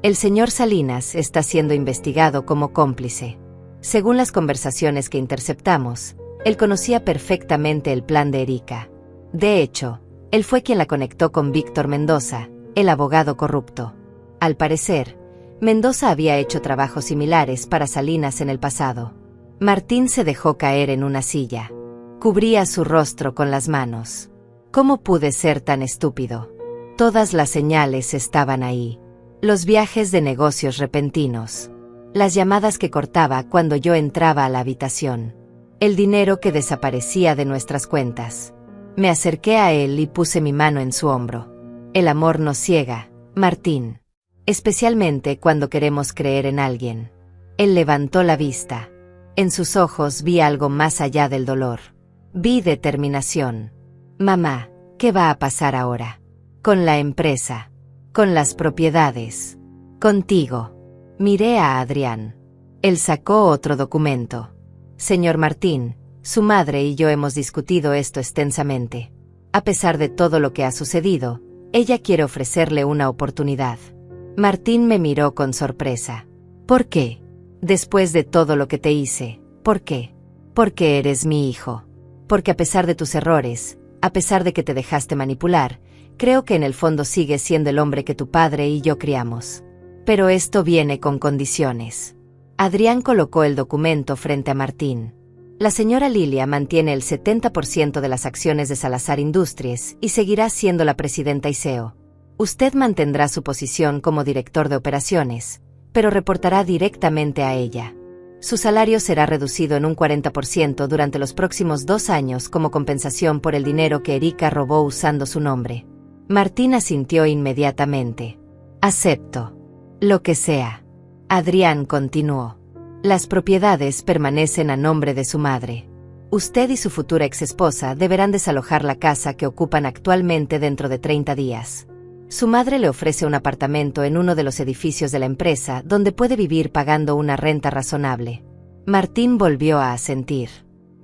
El señor Salinas está siendo investigado como cómplice. Según las conversaciones que interceptamos, él conocía perfectamente el plan de Erika. De hecho, él fue quien la conectó con Víctor Mendoza, el abogado corrupto. Al parecer, Mendoza había hecho trabajos similares para Salinas en el pasado. Martín se dejó caer en una silla. Cubría su rostro con las manos. ¿Cómo pude ser tan estúpido? Todas las señales estaban ahí. Los viajes de negocios repentinos. Las llamadas que cortaba cuando yo entraba a la habitación. El dinero que desaparecía de nuestras cuentas. Me acerqué a él y puse mi mano en su hombro. El amor nos ciega, Martín. especialmente cuando queremos creer en alguien. Él levantó la vista. En sus ojos vi algo más allá del dolor. Vi determinación. Mamá, ¿qué va a pasar ahora? Con la empresa. Con las propiedades. Contigo. Miré a Adrián. Él sacó otro documento. Señor Martín, su madre y yo hemos discutido esto extensamente. A pesar de todo lo que ha sucedido, ella quiere ofrecerle una oportunidad. Martín me miró con sorpresa. ¿Por qué? Después de todo lo que te hice, ¿por qué? Porque eres mi hijo. Porque a pesar de tus errores, a pesar de que te dejaste manipular, creo que en el fondo sigues siendo el hombre que tu padre y yo criamos. Pero esto viene con condiciones. Adrián colocó el documento frente a Martín. La señora Lilia mantiene el 70% de las acciones de Salazar Industries y seguirá siendo la presidenta y CEO. Usted mantendrá su posición como director de operaciones, pero reportará directamente a ella. Su salario será reducido en un 40% durante los próximos 2 años como compensación por el dinero que Erika robó usando su nombre. Martín asintió inmediatamente. Acepto. Lo que sea. Adrián continuó. Las propiedades permanecen a nombre de su madre. Usted y su futura exesposa deberán desalojar la casa que ocupan actualmente dentro de 30 días. Su madre le ofrece un apartamento en uno de los edificios de la empresa donde puede vivir pagando una renta razonable. Martín volvió a asentir.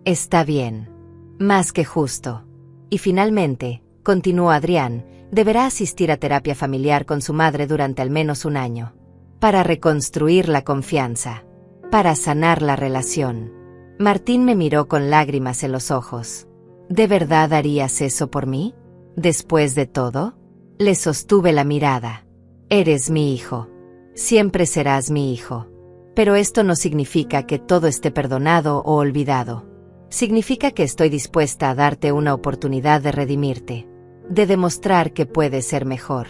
Está bien. Más que justo. Y finalmente, continuó Adrián, deberá asistir a terapia familiar con su madre durante al menos 1 año. Para reconstruir la confianza. Para sanar la relación. Martín me miró con lágrimas en los ojos. ¿De verdad harías eso por mí? ¿Después de todo? Le sostuve la mirada. Eres mi hijo. Siempre serás mi hijo. Pero esto no significa que todo esté perdonado o olvidado. Significa que estoy dispuesta a darte una oportunidad de redimirte. De demostrar que puedes ser mejor.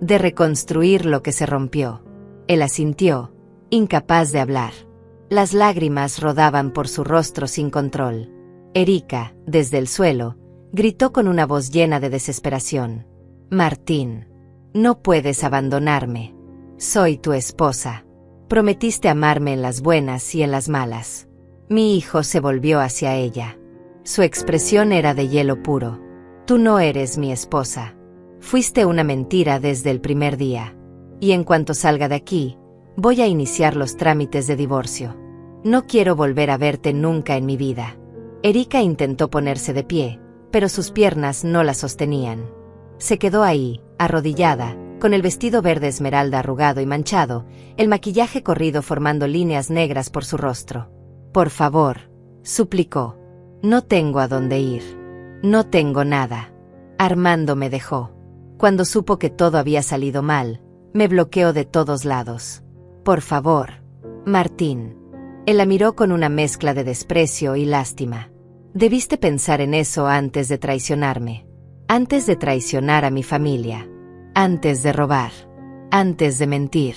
De reconstruir lo que se rompió. Él asintió, incapaz de hablar. Las lágrimas rodaban por su rostro sin control. Erika, desde el suelo, gritó con una voz llena de desesperación. Martín, no puedes abandonarme. Soy tu esposa. Prometiste amarme en las buenas y en las malas. Mi hijo se volvió hacia ella. Su expresión era de hielo puro. Tú no eres mi esposa. Fuiste una mentira desde el primer día. Y en cuanto salga de aquí, voy a iniciar los trámites de divorcio. No quiero volver a verte nunca en mi vida. Erika intentó ponerse de pie, pero sus piernas no la sostenían. Se quedó ahí, arrodillada, con el vestido verde esmeralda arrugado y manchado, el maquillaje corrido formando líneas negras por su rostro. Por favor, suplicó. No tengo a dónde ir. No tengo nada. Armando me dejó. Cuando supo que todo había salido mal, me bloqueó de todos lados. Por favor, Martín. Él la miró con una mezcla de desprecio y lástima. Debiste pensar en eso antes de traicionarme. Antes de traicionar a mi familia. Antes de robar. Antes de mentir.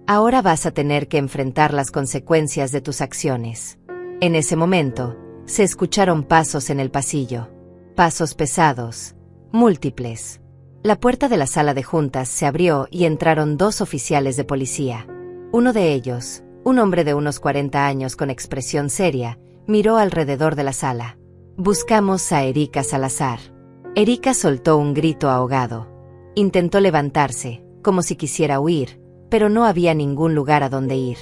Ahora vas a tener que enfrentar las consecuencias de tus acciones. En ese momento, se escucharon pasos en el pasillo. Pasos pesados. Múltiples. La puerta de la sala de juntas se abrió y entraron 2 oficiales de policía. Uno de ellos, un hombre de unos 40 años con expresión seria, miró alrededor de la sala. Buscamos a Erika Salazar. Erika soltó un grito ahogado. Intentó levantarse, como si quisiera huir, pero no había ningún lugar a donde ir.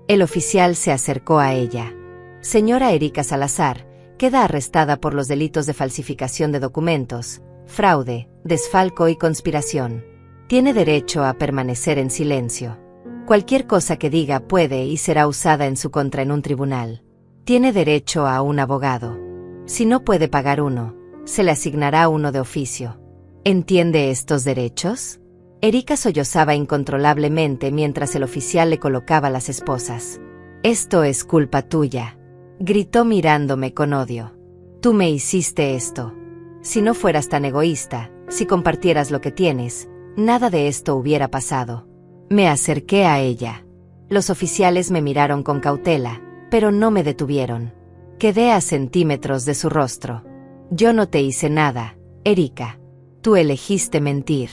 El oficial se acercó a ella. Señora Erika Salazar, queda arrestada por los delitos de falsificación de documentos, fraude, desfalco y conspiración. Tiene derecho a permanecer en silencio. Cualquier cosa que diga puede y será usada en su contra en un tribunal. Tiene derecho a un abogado. Si no puede pagar uno, se le asignará uno de oficio. ¿Entiende estos derechos? Erika sollozaba incontrolablemente mientras el oficial le colocaba las esposas. Esto es culpa tuya, gritó mirándome con odio. Tú me hiciste esto. Si no fueras tan egoísta, si compartieras lo que tienes, nada de esto hubiera pasado. Me acerqué a ella. Los oficiales me miraron con cautela, pero no me detuvieron. Quedé a centímetros de su rostro. Yo no te hice nada, Erika. Tú elegiste mentir.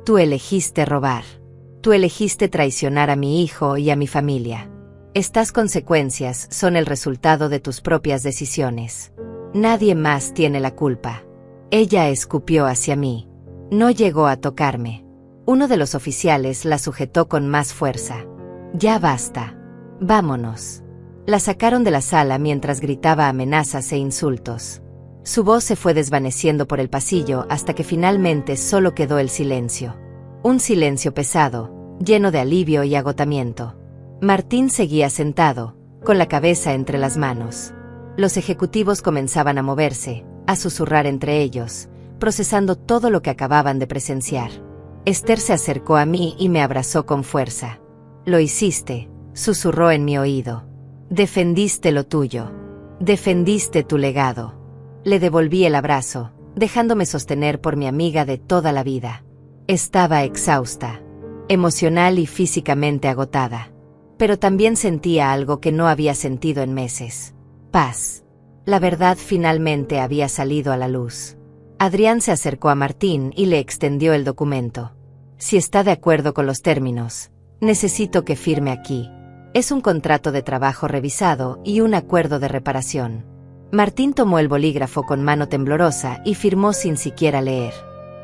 Tú elegiste robar. Tú elegiste traicionar a mi hijo y a mi familia. Estas consecuencias son el resultado de tus propias decisiones. Nadie más tiene la culpa. Ella escupió hacia mí. No llegó a tocarme. Uno de los oficiales la sujetó con más fuerza. Ya basta. Vámonos. La sacaron de la sala mientras gritaba amenazas e insultos. Su voz se fue desvaneciendo por el pasillo hasta que finalmente solo quedó el silencio. Un silencio pesado, lleno de alivio y agotamiento. Martín seguía sentado, con la cabeza entre las manos. Los ejecutivos comenzaban a moverse, a susurrar entre ellos, procesando todo lo que acababan de presenciar. Esther se acercó a mí y me abrazó con fuerza. Lo hiciste, susurró en mi oído. Defendiste lo tuyo. Defendiste tu legado. Le devolví el abrazo, dejándome sostener por mi amiga de toda la vida. Estaba exhausta, emocional y físicamente agotada. Pero también sentía algo que no había sentido en meses. Paz. La verdad finalmente había salido a la luz. Adrián se acercó a Martín y le extendió el documento. Si está de acuerdo con los términos, necesito que firme aquí. Es un contrato de trabajo revisado y un acuerdo de reparación. Martín tomó el bolígrafo con mano temblorosa y firmó sin siquiera leer.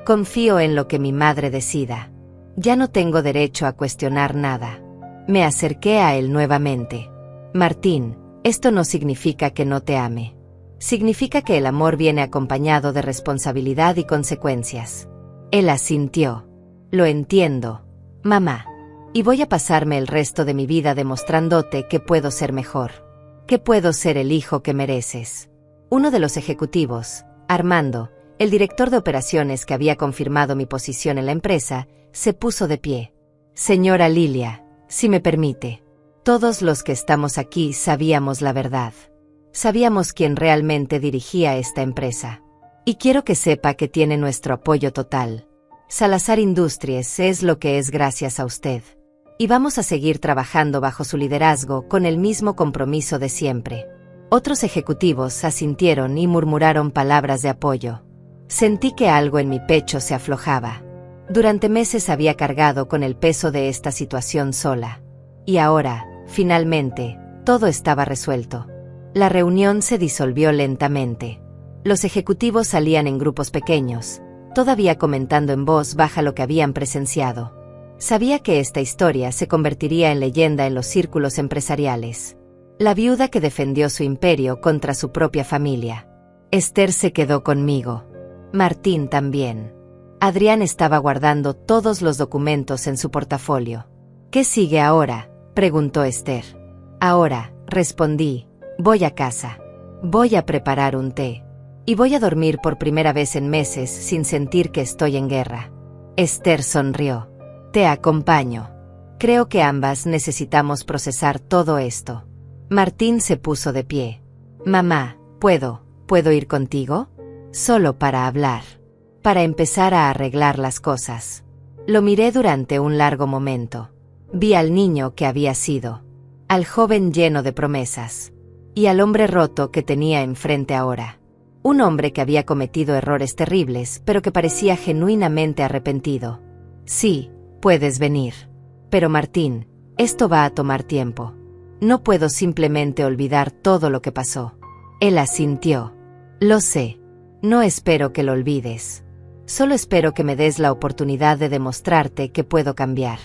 Confío en lo que mi madre decida. Ya no tengo derecho a cuestionar nada. Me acerqué a él nuevamente. Martín, esto no significa que no te ame. Significa que el amor viene acompañado de responsabilidad y consecuencias. Él asintió. Lo entiendo, mamá. Y voy a pasarme el resto de mi vida demostrándote que puedo ser mejor. Que puedo ser el hijo que mereces. Uno de los ejecutivos, Armando, el director de operaciones que había confirmado mi posición en la empresa, se puso de pie. Señora Lilia, si me permite. Todos los que estamos aquí sabíamos la verdad. Sabíamos quién realmente dirigía esta empresa. Y quiero que sepa que tiene nuestro apoyo total. Salazar Industries es lo que es gracias a usted. Y vamos a seguir trabajando bajo su liderazgo con el mismo compromiso de siempre. Otros ejecutivos asintieron y murmuraron palabras de apoyo. Sentí que algo en mi pecho se aflojaba. Durante meses había cargado con el peso de esta situación sola. Y ahora, finalmente, todo estaba resuelto. La reunión se disolvió lentamente. Los ejecutivos salían en grupos pequeños, todavía comentando en voz baja lo que habían presenciado. Sabía que esta historia se convertiría en leyenda en los círculos empresariales. La viuda que defendió su imperio contra su propia familia. Esther se quedó conmigo. Martín también. Adrián estaba guardando todos los documentos en su portafolio. ¿Qué sigue ahora?, preguntó Esther. Ahora, respondí, voy a casa. Voy a preparar un té. Y voy a dormir por primera vez en meses sin sentir que estoy en guerra. Esther sonrió. Te acompaño. Creo que ambas necesitamos procesar todo esto. Martín se puso de pie. Mamá, ¿puedo ir contigo? Solo para hablar. Para empezar a arreglar las cosas. Lo miré durante un largo momento. Vi al niño que había sido. Al joven lleno de promesas. Y al hombre roto que tenía enfrente ahora. Un hombre que había cometido errores terribles, pero que parecía genuinamente arrepentido. Sí, puedes venir. Pero Martín, esto va a tomar tiempo. No puedo simplemente olvidar todo lo que pasó. Él asintió. Lo sé. No espero que lo olvides. Solo espero que me des la oportunidad de demostrarte que puedo cambiar.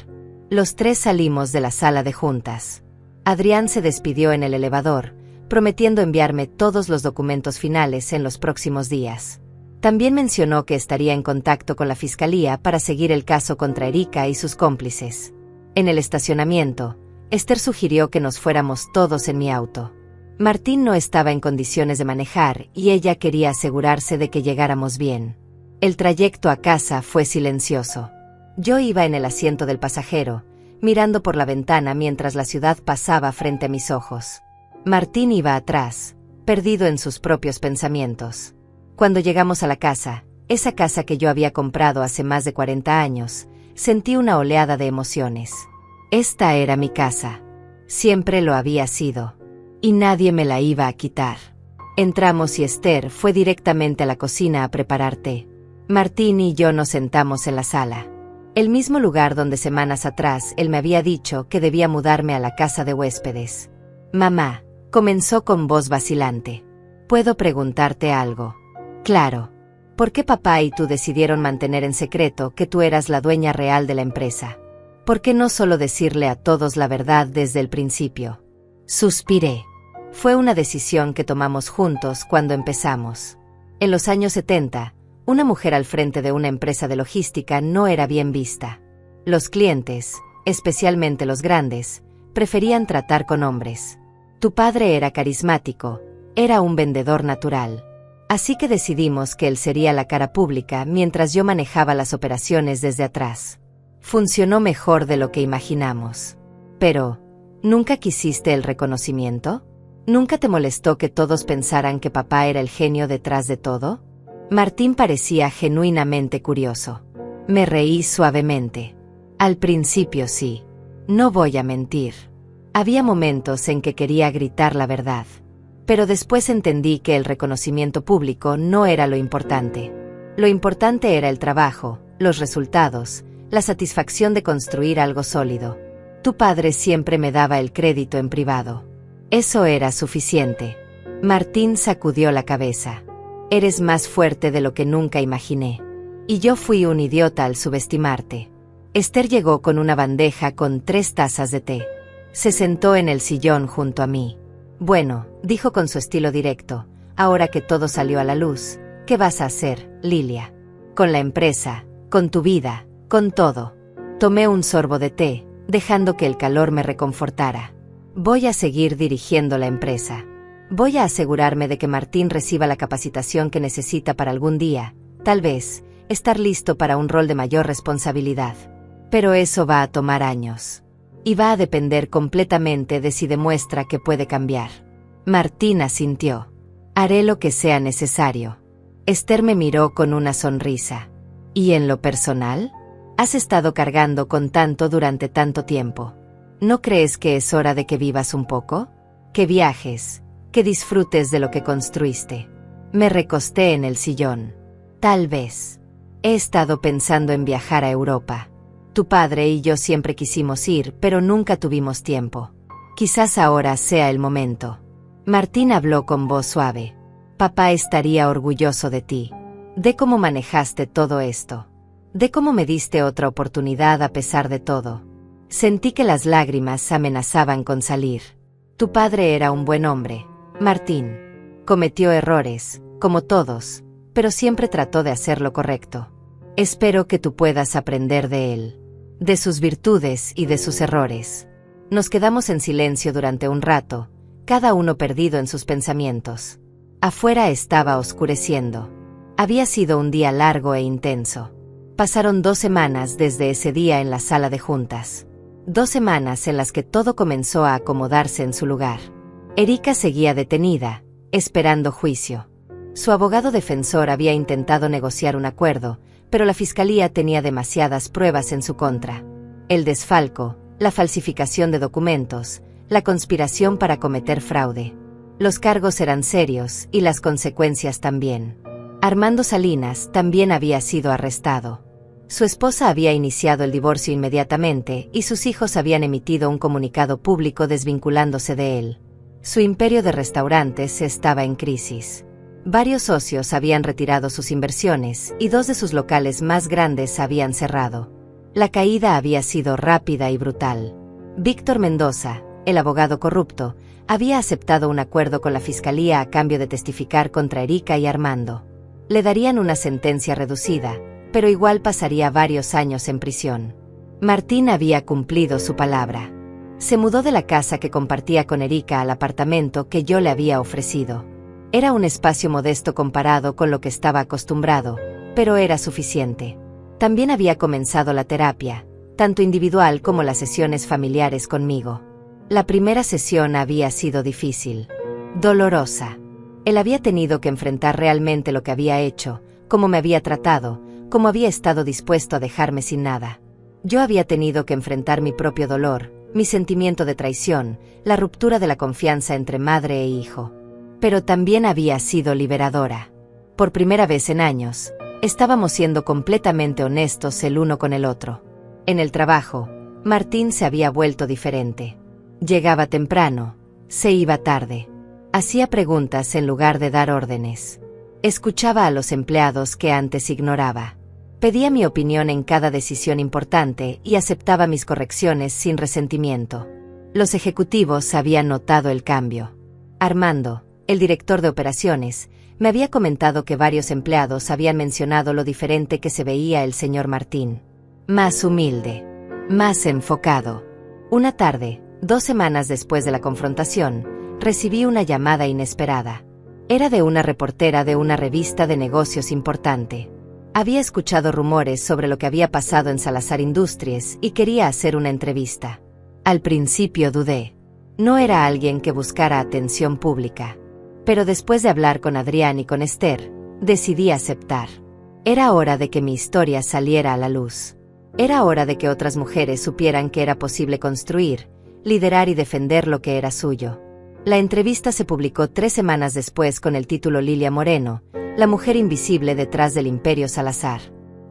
Los tres salimos de la sala de juntas. Adrián se despidió en el elevador, prometiendo enviarme todos los documentos finales en los próximos días. También mencionó que estaría en contacto con la fiscalía para seguir el caso contra Erika y sus cómplices. En el estacionamiento, Esther sugirió que nos fuéramos todos en mi auto. Martín no estaba en condiciones de manejar y ella quería asegurarse de que llegáramos bien. El trayecto a casa fue silencioso. Yo iba en el asiento del pasajero, mirando por la ventana mientras la ciudad pasaba frente a mis ojos. Martín iba atrás, perdido en sus propios pensamientos. Cuando llegamos a la casa, esa casa que yo había comprado hace más de 40 años, sentí una oleada de emociones. Esta era mi casa. Siempre lo había sido. Y nadie me la iba a quitar. Entramos y Esther fue directamente a la cocina a preparar té. Martín y yo nos sentamos en la sala. El mismo lugar donde semanas atrás él me había dicho que debía mudarme a la casa de huéspedes. Mamá, comenzó con voz vacilante. ¿Puedo preguntarte algo? Claro. ¿Por qué papá y tú decidieron mantener en secreto que tú eras la dueña real de la empresa? ¿Por qué no solo decirle a todos la verdad desde el principio? Suspiré. Fue una decisión que tomamos juntos cuando empezamos. En los años 70, una mujer al frente de una empresa de logística no era bien vista. Los clientes, especialmente los grandes, preferían tratar con hombres. Tu padre era carismático, era un vendedor natural. Así que decidimos que él sería la cara pública mientras yo manejaba las operaciones desde atrás. Funcionó mejor de lo que imaginamos. Pero, ¿nunca quisiste el reconocimiento? ¿Nunca te molestó que todos pensaran que papá era el genio detrás de todo? Martín parecía genuinamente curioso. Me reí suavemente. Al principio sí. No voy a mentir. Había momentos en que quería gritar la verdad. Pero después entendí que el reconocimiento público no era lo importante. Lo importante era el trabajo, los resultados, la satisfacción de construir algo sólido. Tu padre siempre me daba el crédito en privado. Eso era suficiente. Martín sacudió la cabeza. Eres más fuerte de lo que nunca imaginé. Y yo fui un idiota al subestimarte. Esther llegó con una bandeja con 3 tazas de té. Se sentó en el sillón junto a mí. Bueno, dijo con su estilo directo, ahora que todo salió a la luz, ¿qué vas a hacer, Lilia? Con la empresa, con tu vida, con todo. Tomé un sorbo de té, dejando que el calor me reconfortara. Voy a seguir dirigiendo la empresa. Voy a asegurarme de que Martín reciba la capacitación que necesita para algún día, tal vez, estar listo para un rol de mayor responsabilidad. Pero eso va a tomar años. Y va a depender completamente de si demuestra que puede cambiar. Martín asintió. Haré lo que sea necesario. Esther me miró con una sonrisa. ¿Y en lo personal? Has estado cargando con tanto durante tanto tiempo. ¿No crees que es hora de que vivas un poco? Que viajes, que disfrutes de lo que construiste. Me recosté en el sillón. Tal vez. He estado pensando en viajar a Europa. Tu padre y yo siempre quisimos ir, pero nunca tuvimos tiempo. Quizás ahora sea el momento. Martín habló con voz suave. Papá estaría orgulloso de ti. De cómo manejaste todo esto. De cómo me diste otra oportunidad a pesar de todo. Sentí que las lágrimas amenazaban con salir. Tu padre era un buen hombre, Martín. Cometió errores, como todos, pero siempre trató de hacer lo correcto. Espero que tú puedas aprender de él. De sus virtudes y de sus errores. Nos quedamos en silencio durante un rato, cada uno perdido en sus pensamientos. Afuera estaba oscureciendo. Había sido un día largo e intenso. Pasaron 2 semanas desde ese día en la sala de juntas. 2 semanas en las que todo comenzó a acomodarse en su lugar. Erika seguía detenida, esperando juicio. Su abogado defensor había intentado negociar un acuerdo, pero la fiscalía tenía demasiadas pruebas en su contra. El desfalco, la falsificación de documentos, la conspiración para cometer fraude. Los cargos eran serios y las consecuencias también. Armando Salinas también había sido arrestado. Su esposa había iniciado el divorcio inmediatamente y sus hijos habían emitido un comunicado público desvinculándose de él. Su imperio de restaurantes estaba en crisis. Varios socios habían retirado sus inversiones y 2 de sus locales más grandes habían cerrado. La caída había sido rápida y brutal. Víctor Mendoza, el abogado corrupto, había aceptado un acuerdo con la fiscalía a cambio de testificar contra Erika y Armando. Le darían una sentencia reducida, pero igual pasaría varios años en prisión. Martín había cumplido su palabra. Se mudó de la casa que compartía con Erika al apartamento que yo le había ofrecido. Era un espacio modesto comparado con lo que estaba acostumbrado, pero era suficiente. También había comenzado la terapia, tanto individual como las sesiones familiares conmigo. La primera sesión había sido difícil, dolorosa. Él había tenido que enfrentar realmente lo que había hecho, cómo me había tratado, cómo había estado dispuesto a dejarme sin nada. Yo había tenido que enfrentar mi propio dolor, mi sentimiento de traición, la ruptura de la confianza entre madre e hijo. Pero también había sido liberadora. Por primera vez en años, Estábamos siendo completamente honestos el uno con el otro. En el trabajo, Martín se había vuelto diferente. Llegaba temprano, se iba tarde. Hacía preguntas en lugar de dar órdenes. Escuchaba a los empleados que antes ignoraba. Pedía mi opinión en cada decisión importante y aceptaba mis correcciones sin resentimiento. Los ejecutivos habían notado el cambio. Armando, el director de operaciones, me había comentado que varios empleados habían mencionado lo diferente que se veía el señor Martín. Más humilde, más enfocado. Una tarde, 2 semanas después de la confrontación, recibí una llamada inesperada. Era de una reportera de una revista de negocios importante. Había escuchado rumores sobre lo que había pasado en Salazar Industries y quería hacer una entrevista. Al principio dudé. No era alguien que buscara atención pública. Pero después de hablar con Adrián y con Esther, decidí aceptar. Era hora de que mi historia saliera a la luz. Era hora de que otras mujeres supieran que era posible construir, liderar y defender lo que era suyo. La entrevista se publicó 3 semanas después con el título Lilia Moreno, la mujer invisible detrás del Imperio Salazar.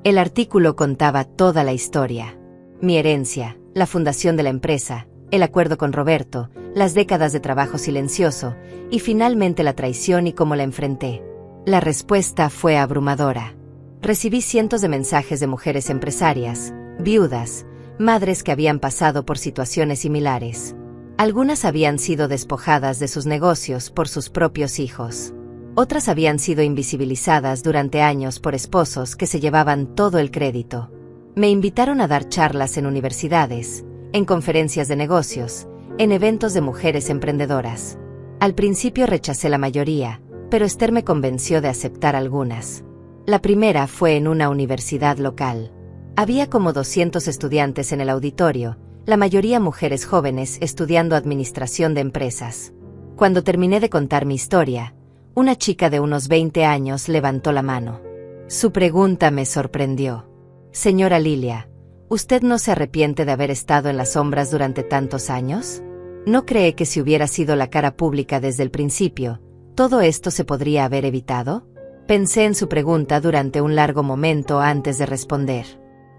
El artículo contaba toda la historia. Mi herencia, la fundación de la empresa, el acuerdo con Roberto, las décadas de trabajo silencioso, y finalmente la traición y cómo la enfrenté. La respuesta fue abrumadora. Recibí cientos de mensajes de mujeres empresarias, viudas, madres que habían pasado por situaciones similares. Algunas habían sido despojadas de sus negocios por sus propios hijos. Otras habían sido invisibilizadas durante años por esposos que se llevaban todo el crédito. Me invitaron a dar charlas en universidades, en conferencias de negocios, en eventos de mujeres emprendedoras. Al principio rechacé la mayoría, pero Esther me convenció de aceptar algunas. La primera fue en una universidad local. Había como 200 estudiantes en el auditorio, la mayoría mujeres jóvenes estudiando administración de empresas. Cuando terminé de contar mi historia, una chica de unos 20 años levantó la mano. Su pregunta me sorprendió. Señora Lilia, ¿usted no se arrepiente de haber estado en las sombras durante tantos años? ¿No cree que si hubiera sido la cara pública desde el principio, todo esto se podría haber evitado? Pensé en su pregunta durante un largo momento antes de responder.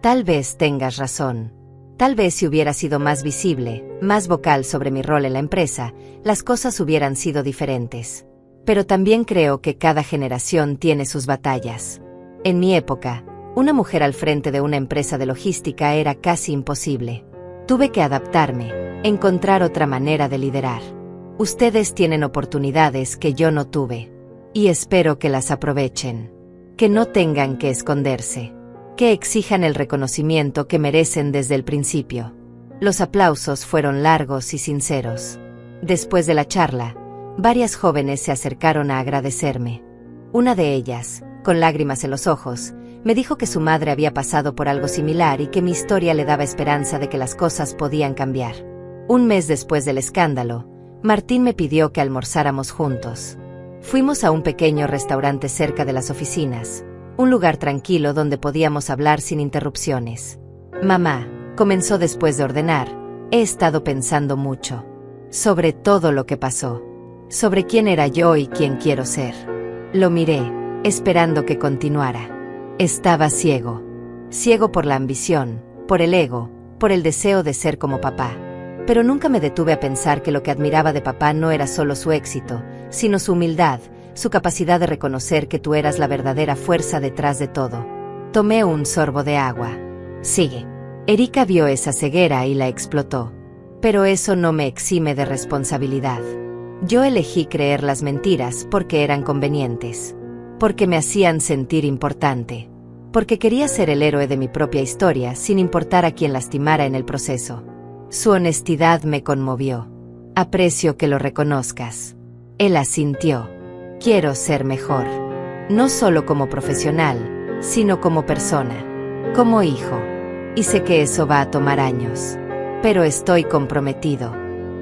Tal vez tengas razón. Tal vez si hubiera sido más visible, más vocal sobre mi rol en la empresa, las cosas hubieran sido diferentes. Pero también creo que cada generación tiene sus batallas. En mi época, una mujer al frente de una empresa de logística era casi imposible. Tuve que adaptarme, encontrar otra manera de liderar. Ustedes tienen oportunidades que yo no tuve. Y espero que las aprovechen. Que no tengan que esconderse. Que exijan el reconocimiento que merecen desde el principio. Los aplausos fueron largos y sinceros. Después de la charla, varias jóvenes se acercaron a agradecerme. Una de ellas, con lágrimas en los ojos, me dijo que su madre había pasado por algo similar y que mi historia le daba esperanza de que las cosas podían cambiar. Un mes después del escándalo, Martín me pidió que almorzáramos juntos. Fuimos a un pequeño restaurante cerca de las oficinas, un lugar tranquilo donde podíamos hablar sin interrupciones. Mamá, comenzó después de ordenar, he estado pensando mucho. Sobre todo lo que pasó. Sobre quién era yo y quién quiero ser. Lo miré, esperando que continuara. Estaba ciego. Ciego por la ambición, por el ego, por el deseo de ser como papá. Pero nunca me detuve a pensar que lo que admiraba de papá no era solo su éxito, sino su humildad, su capacidad de reconocer que tú eras la verdadera fuerza detrás de todo. Tomé un sorbo de agua. Sigue. Erika vio esa ceguera y la explotó. Pero eso no me exime de responsabilidad. Yo elegí creer las mentiras porque eran convenientes. Porque me hacían sentir importante. Porque quería ser el héroe de mi propia historia sin importar a quien lastimara en el proceso. Su honestidad me conmovió. Aprecio que lo reconozcas. Él asintió. Quiero ser mejor. No solo como profesional, sino como persona. Como hijo. Y sé que eso va a tomar años. Pero estoy comprometido.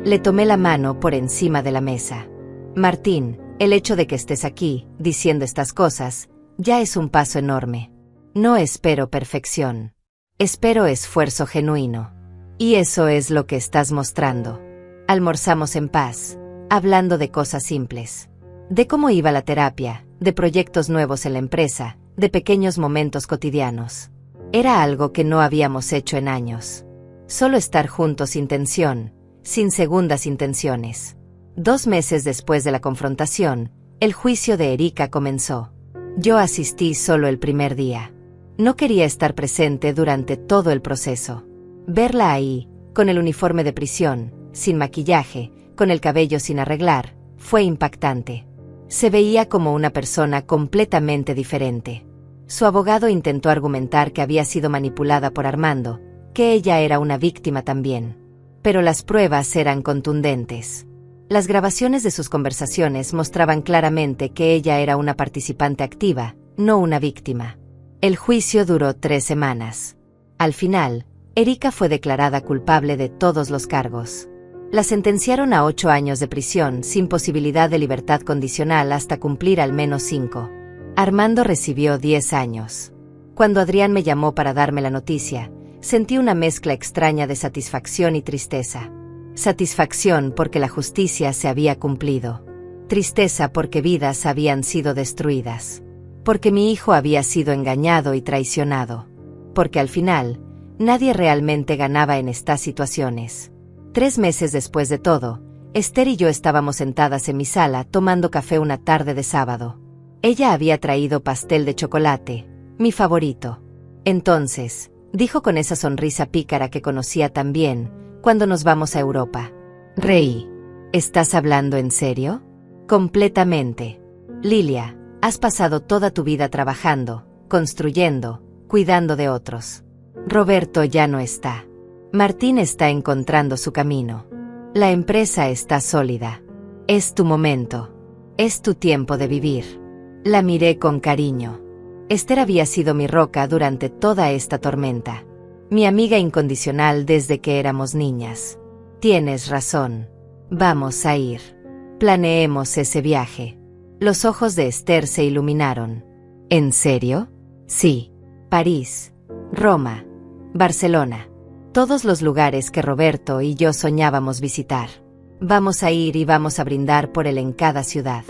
Le tomé la mano por encima de la mesa. Martín, el hecho de que estés aquí, diciendo estas cosas, ya es un paso enorme. No espero perfección. Espero esfuerzo genuino. Y eso es lo que estás mostrando. Almorzamos en paz, hablando de cosas simples. De cómo iba la terapia, de proyectos nuevos en la empresa, de pequeños momentos cotidianos. Era algo que no habíamos hecho en años. Solo estar juntos sin tensión, sin segundas intenciones. 2 meses después de la confrontación, el juicio de Erika comenzó. Yo asistí solo el primer día. No quería estar presente durante todo el proceso. Verla ahí, con el uniforme de prisión, sin maquillaje, con el cabello sin arreglar, fue impactante. Se veía como una persona completamente diferente. Su abogado intentó argumentar que había sido manipulada por Armando, que ella era una víctima también. Pero las pruebas eran contundentes. Las grabaciones de sus conversaciones mostraban claramente que ella era una participante activa, no una víctima. El juicio duró 3 semanas. Al final, Erika fue declarada culpable de todos los cargos. La sentenciaron a 8 años de prisión sin posibilidad de libertad condicional hasta cumplir al menos 5. Armando recibió 10 años. Cuando Adrián me llamó para darme la noticia, sentí una mezcla extraña de satisfacción y tristeza. Satisfacción porque la justicia se había cumplido. Tristeza porque vidas habían sido destruidas. Porque mi hijo había sido engañado y traicionado. Porque al final, nadie realmente ganaba en estas situaciones. 3 meses después de todo, Esther y yo estábamos sentadas en mi sala tomando café una tarde de sábado. Ella había traído pastel de chocolate, mi favorito. Entonces, dijo con esa sonrisa pícara que conocía tan bien, cuando nos vamos a Europa. Reí. ¿Estás hablando en serio? Completamente. Lilia, has pasado toda tu vida trabajando, construyendo, cuidando de otros. Roberto ya no está. Martín está encontrando su camino. La empresa está sólida. Es tu momento. Es tu tiempo de vivir. La miré con cariño. Esther había sido mi roca durante toda esta tormenta. Mi amiga incondicional desde que éramos niñas. Tienes razón. Vamos a ir. Planeemos ese viaje. Los ojos de Esther se iluminaron. ¿En serio? Sí. París, Roma, Barcelona. Todos los lugares que Roberto y yo soñábamos visitar. Vamos a ir y vamos a brindar por él en cada ciudad.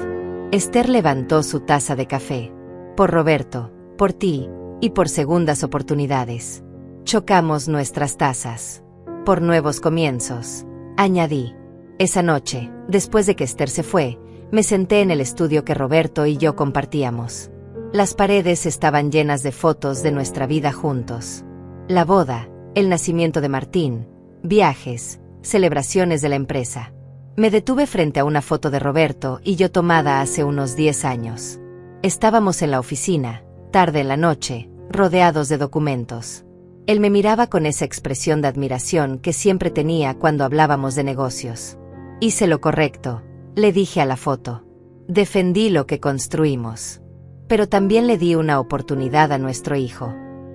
Esther levantó su taza de café. Por Roberto, por ti, y por segundas oportunidades. Chocamos nuestras tazas. Por nuevos comienzos, añadí. Esa noche, después de que Esther se fue, me senté en el estudio que Roberto y yo compartíamos. Las paredes estaban llenas de fotos de nuestra vida juntos. La boda, el nacimiento de Martín, viajes, celebraciones de la empresa. Me detuve frente a una foto de Roberto y yo tomada hace unos 10 años. Estábamos en la oficina, tarde en la noche, rodeados de documentos. Él me miraba con esa expresión de admiración que siempre tenía cuando hablábamos de negocios. Hice lo correcto, le dije a la foto. Defendí lo que construimos. Pero también le di una oportunidad a nuestro hijo.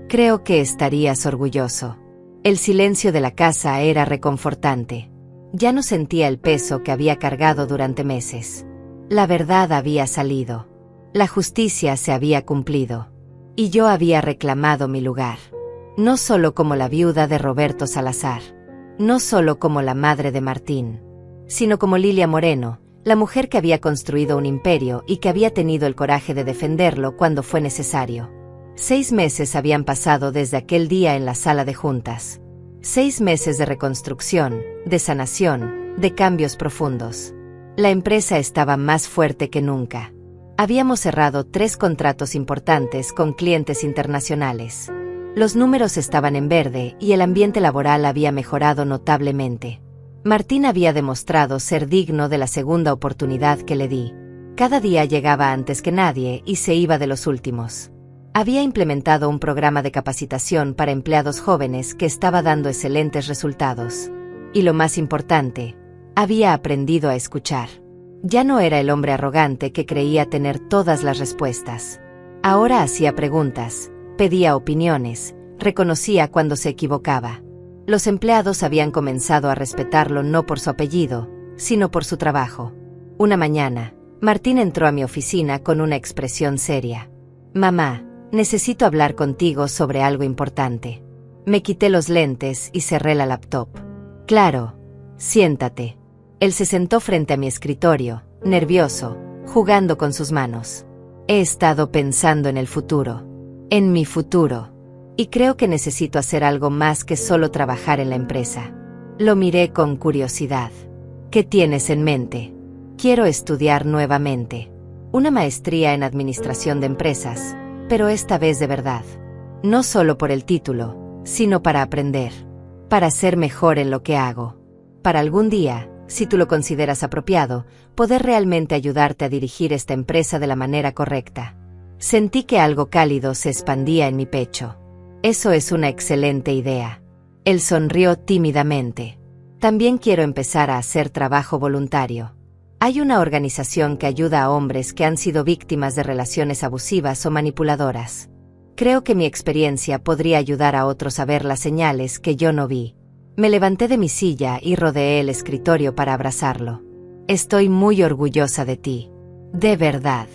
Creo que estarías orgulloso. El silencio de la casa era reconfortante. Ya no sentía el peso que había cargado durante meses. La verdad había salido. La justicia se había cumplido. Y yo había reclamado mi lugar. No solo como la viuda de Roberto Salazar. No solo como la madre de Martín. Sino como Lilia Moreno, la mujer que había construido un imperio y que había tenido el coraje de defenderlo cuando fue necesario. 6 meses habían pasado desde aquel día en la sala de juntas. 6 meses de reconstrucción, de sanación, de cambios profundos. La empresa estaba más fuerte que nunca. Habíamos cerrado 3 contratos importantes con clientes internacionales. Los números estaban en verde y el ambiente laboral había mejorado notablemente. Martín había demostrado ser digno de la segunda oportunidad que le di. Cada día llegaba antes que nadie y se iba de los últimos. Había implementado un programa de capacitación para empleados jóvenes que estaba dando excelentes resultados. Y lo más importante, había aprendido a escuchar. Ya no era el hombre arrogante que creía tener todas las respuestas. Ahora hacía preguntas, pedía opiniones, reconocía cuando se equivocaba. Los empleados habían comenzado a respetarlo no por su apellido, sino por su trabajo. Una mañana, Martín entró a mi oficina con una expresión seria. «Mamá, necesito hablar contigo sobre algo importante». Me quité los lentes y cerré la laptop. «Claro, siéntate». Él se sentó frente a mi escritorio, nervioso, jugando con sus manos. He estado pensando en el futuro. En mi futuro. Y creo que necesito hacer algo más que solo trabajar en la empresa. Lo miré con curiosidad. ¿Qué tienes en mente? Quiero estudiar nuevamente. Una maestría en administración de empresas, pero esta vez de verdad. No solo por el título, sino para aprender. Para ser mejor en lo que hago. Para algún día, si tú lo consideras apropiado, poder realmente ayudarte a dirigir esta empresa de la manera correcta. Sentí que algo cálido se expandía en mi pecho. Eso es una excelente idea. Él sonrió tímidamente. También quiero empezar a hacer trabajo voluntario. Hay una organización que ayuda a hombres que han sido víctimas de relaciones abusivas o manipuladoras. Creo que mi experiencia podría ayudar a otros a ver las señales que yo no vi. Me levanté de mi silla y rodeé el escritorio para abrazarlo. Estoy muy orgullosa de ti. De verdad.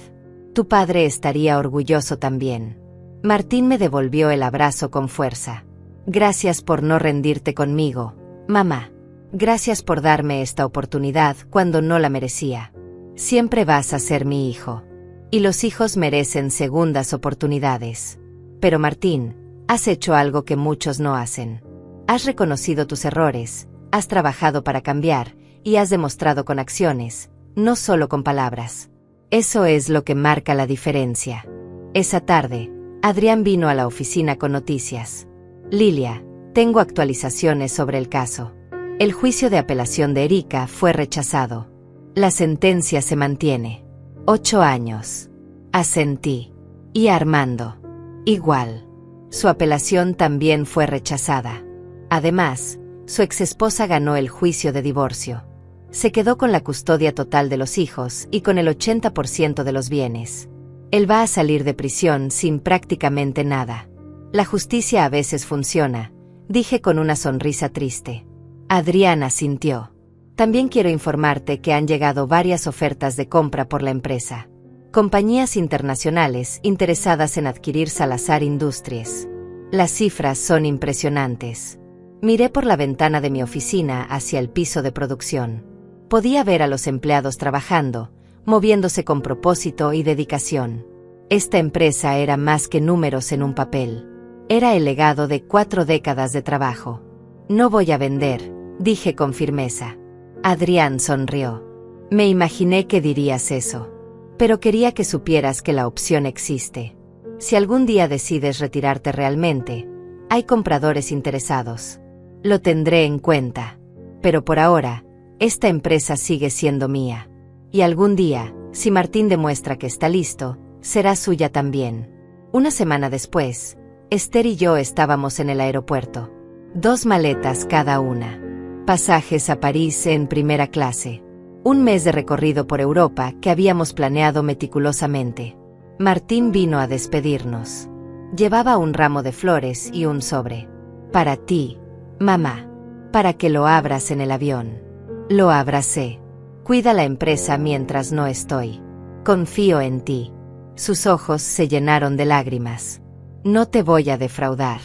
Tu padre estaría orgulloso también. Martín me devolvió el abrazo con fuerza. Gracias por no rendirte conmigo, mamá. Gracias por darme esta oportunidad cuando no la merecía. Siempre vas a ser mi hijo. Y los hijos merecen segundas oportunidades. Pero Martín, has hecho algo que muchos no hacen. Has reconocido tus errores, has trabajado para cambiar, y has demostrado con acciones, no solo con palabras. Eso es lo que marca la diferencia. Esa tarde, Adrián vino a la oficina con noticias. Lilia, tengo actualizaciones sobre el caso. El juicio de apelación de Erika fue rechazado. La sentencia se mantiene. 8 años. Asentí. Y Armando. Igual. Su apelación también fue rechazada. Además, su exesposa ganó el juicio de divorcio. Se quedó con la custodia total de los hijos y con el 80% de los bienes. Él va a salir de prisión sin prácticamente nada. La justicia a veces funciona, dije con una sonrisa triste. Adriana asintió. También quiero informarte que han llegado varias ofertas de compra por la empresa. Compañías internacionales interesadas en adquirir Salazar Industries. Las cifras son impresionantes. Miré por la ventana de mi oficina hacia el piso de producción. Podía ver a los empleados trabajando, moviéndose con propósito y dedicación. Esta empresa era más que números en un papel. Era el legado de 4 décadas de trabajo. No voy a vender, dije con firmeza. Adrián sonrió. Me imaginé que dirías eso. Pero quería que supieras que la opción existe. Si algún día decides retirarte realmente, hay compradores interesados. Lo tendré en cuenta. Pero por ahora, esta empresa sigue siendo mía. Y algún día, si Martín demuestra que está listo, será suya también. Una semana después, Esther y yo estábamos en el aeropuerto. 2 maletas cada una. Pasajes a París en primera clase. Un mes de recorrido por Europa que habíamos planeado meticulosamente. Martín vino a despedirnos. Llevaba un ramo de flores y un sobre. Para ti, mamá. Para que lo abras en el avión. Lo abracé. Cuida la empresa mientras no estoy. Confío en ti. Sus ojos se llenaron de lágrimas. No te voy a defraudar.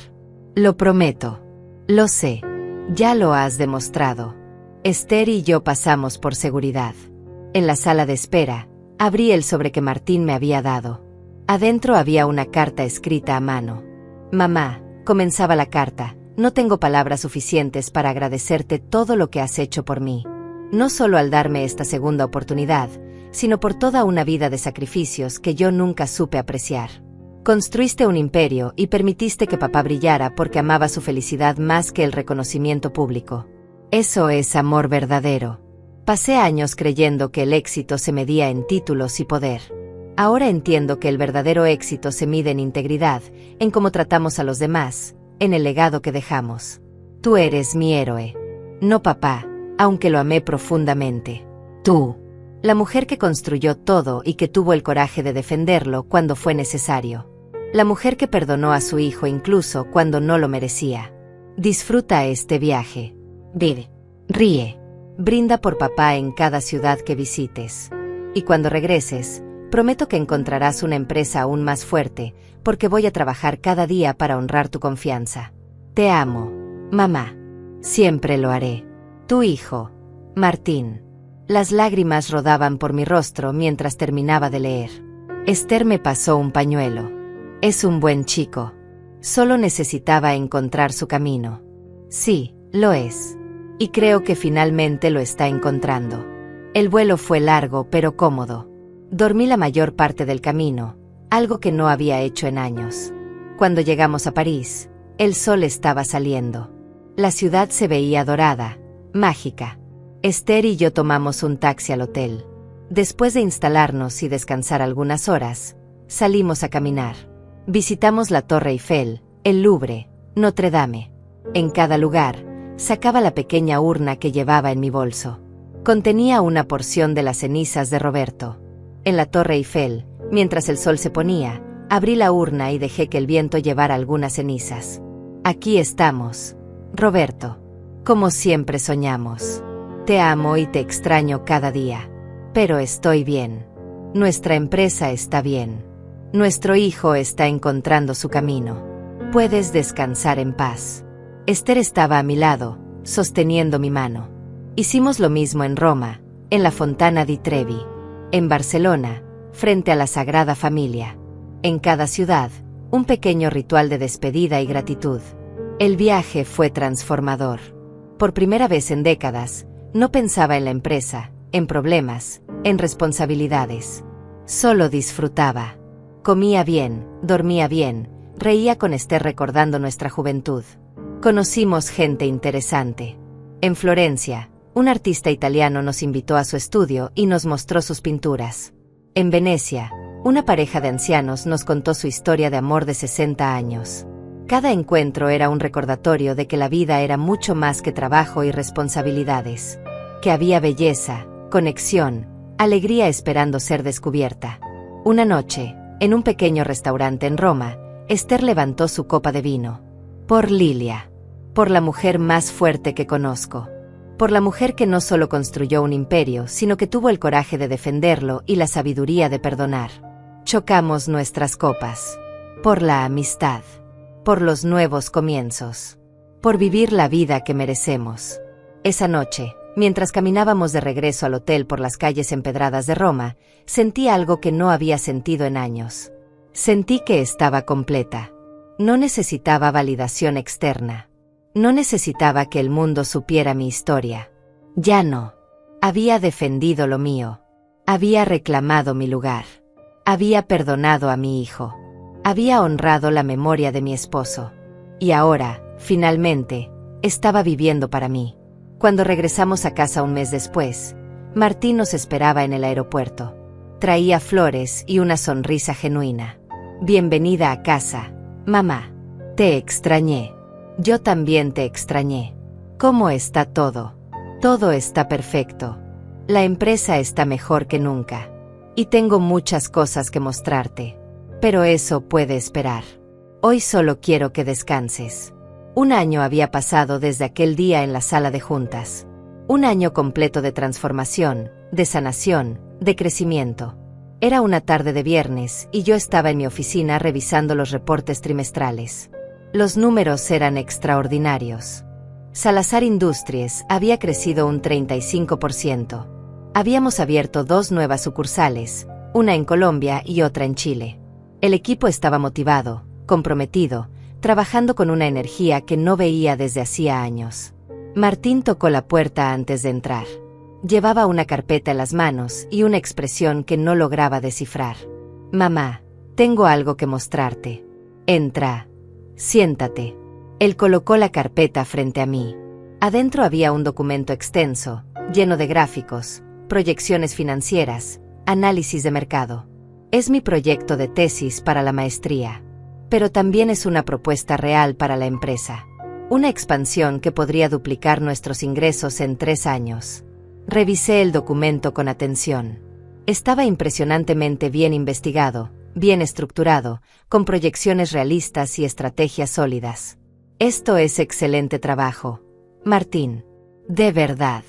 Lo prometo. Lo sé. Ya lo has demostrado. Esther y yo pasamos por seguridad. En la sala de espera, abrí el sobre que Martín me había dado. Adentro había una carta escrita a mano. Mamá, comenzaba la carta, no tengo palabras suficientes para agradecerte todo lo que has hecho por mí. No solo al darme esta segunda oportunidad, sino por toda una vida de sacrificios que yo nunca supe apreciar. Construiste un imperio y permitiste que papá brillara porque amaba su felicidad más que el reconocimiento público. Eso es amor verdadero. Pasé años creyendo que el éxito se medía en títulos y poder. Ahora entiendo que el verdadero éxito se mide en integridad, en cómo tratamos a los demás, en el legado que dejamos. Tú eres mi héroe. No papá, aunque lo amé profundamente. Tú, la mujer que construyó todo y que tuvo el coraje de defenderlo cuando fue necesario. La mujer que perdonó a su hijo incluso cuando no lo merecía. Disfruta este viaje. Vive, ríe, brinda por papá en cada ciudad que visites. Y cuando regreses, prometo que encontrarás una empresa aún más fuerte, porque voy a trabajar cada día para honrar tu confianza. Te amo, mamá. Siempre lo haré. Tu hijo, Martín. Las lágrimas rodaban por mi rostro mientras terminaba de leer. Esther me pasó un pañuelo. Es un buen chico. Solo necesitaba encontrar su camino. Sí, lo es. Y creo que finalmente lo está encontrando. El vuelo fue largo pero cómodo. Dormí la mayor parte del camino, algo que no había hecho en años. Cuando llegamos a París, el sol estaba saliendo. La ciudad se veía dorada, mágica. Esther y yo tomamos un taxi al hotel. Después de instalarnos y descansar algunas horas, salimos a caminar. Visitamos la Torre Eiffel, el Louvre, Notre Dame. En cada lugar, sacaba la pequeña urna que llevaba en mi bolso. Contenía una porción de las cenizas de Roberto. En la Torre Eiffel, mientras el sol se ponía, abrí la urna y dejé que el viento llevara algunas cenizas. Aquí estamos, Roberto. Como siempre soñamos. Te amo y te extraño cada día. Pero estoy bien. Nuestra empresa está bien. Nuestro hijo está encontrando su camino. Puedes descansar en paz. Esther estaba a mi lado, sosteniendo mi mano. Hicimos lo mismo en Roma, en la Fontana di Trevi. En Barcelona, frente a la Sagrada Familia. En cada ciudad, un pequeño ritual de despedida y gratitud. El viaje fue transformador. Por primera vez en décadas, no pensaba en la empresa, en problemas, en responsabilidades. Solo disfrutaba. Comía bien, dormía bien, reía con Esther recordando nuestra juventud. Conocimos gente interesante. En Florencia, un artista italiano nos invitó a su estudio y nos mostró sus pinturas. En Venecia, una pareja de ancianos nos contó su historia de amor de 60 años. Cada encuentro era un recordatorio de que la vida era mucho más que trabajo y responsabilidades. Que había belleza, conexión, alegría esperando ser descubierta. Una noche, en un pequeño restaurante en Roma, Esther levantó su copa de vino. Por Lilia. Por la mujer más fuerte que conozco. Por la mujer que no solo construyó un imperio, sino que tuvo el coraje de defenderlo y la sabiduría de perdonar. Chocamos nuestras copas. Por la amistad. Por los nuevos comienzos. Por vivir la vida que merecemos. Esa noche, mientras caminábamos de regreso al hotel por las calles empedradas de Roma, sentí algo que no había sentido en años. Sentí que estaba completa. No necesitaba validación externa. No necesitaba que el mundo supiera mi historia. Ya no. Había defendido lo mío. Había reclamado mi lugar. Había perdonado a mi hijo. Había honrado la memoria de mi esposo. Y ahora, finalmente, estaba viviendo para mí. Cuando regresamos a casa un mes después, Martín nos esperaba en el aeropuerto. Traía flores y una sonrisa genuina. Bienvenida a casa, mamá. Te extrañé. Yo también te extrañé. ¿Cómo está todo? Todo está perfecto. La empresa está mejor que nunca. Y tengo muchas cosas que mostrarte. Pero eso puede esperar. Hoy solo quiero que descanses. Un año había pasado desde aquel día en la sala de juntas. Un año completo de transformación, de sanación, de crecimiento. Era una tarde de viernes y yo estaba en mi oficina revisando los reportes trimestrales. Los números eran extraordinarios. Salazar Industries había crecido un 35%. Habíamos abierto 2 nuevas sucursales, una en Colombia y otra en Chile. El equipo estaba motivado, comprometido, trabajando con una energía que no veía desde hacía años. Martín tocó la puerta antes de entrar. Llevaba una carpeta en las manos y una expresión que no lograba descifrar. Mamá, tengo algo que mostrarte. Entra. Siéntate. Él colocó la carpeta frente a mí. Adentro había un documento extenso, lleno de gráficos, proyecciones financieras, análisis de mercado. Es mi proyecto de tesis para la maestría. Pero también es una propuesta real para la empresa. Una expansión que podría duplicar nuestros ingresos en 3 años. Revisé el documento con atención. Estaba impresionantemente bien investigado, bien estructurado, con proyecciones realistas y estrategias sólidas. Esto es excelente trabajo, Martín. De verdad.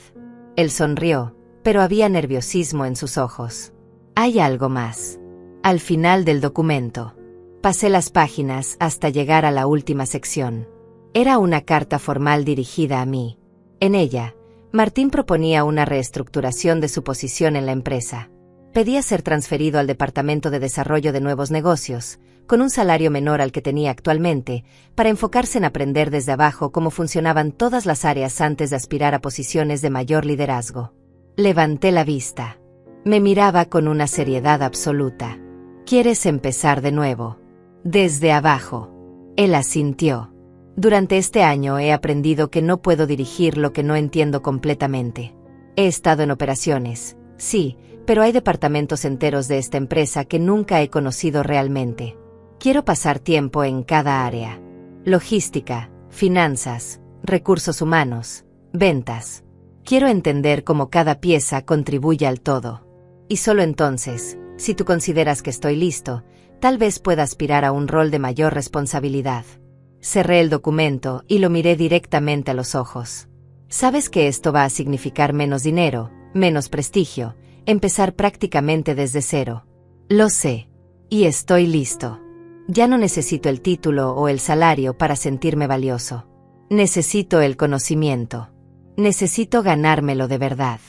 Él sonrió, pero había nerviosismo en sus ojos. Hay algo más. Al final del documento. Pasé las páginas hasta llegar a la última sección. Era una carta formal dirigida a mí. En ella, Martín proponía una reestructuración de su posición en la empresa. Pedía ser transferido al Departamento de Desarrollo de Nuevos Negocios, con un salario menor al que tenía actualmente, para enfocarse en aprender desde abajo cómo funcionaban todas las áreas antes de aspirar a posiciones de mayor liderazgo. Levanté la vista. Me miraba con una seriedad absoluta. ¿Quieres empezar de nuevo? Desde abajo. Él asintió. Durante este año he aprendido que no puedo dirigir lo que no entiendo completamente. He estado en operaciones, sí, pero hay departamentos enteros de esta empresa que nunca he conocido realmente. Quiero pasar tiempo en cada área. Logística, finanzas, recursos humanos, ventas. Quiero entender cómo cada pieza contribuye al todo. Y solo entonces, si tú consideras que estoy listo, tal vez pueda aspirar a un rol de mayor responsabilidad. Cerré el documento y lo miré directamente a los ojos. Sabes que esto va a significar menos dinero, menos prestigio, empezar prácticamente desde cero. Lo sé. Y estoy listo. Ya no necesito el título o el salario para sentirme valioso. Necesito el conocimiento. Necesito ganármelo de verdad.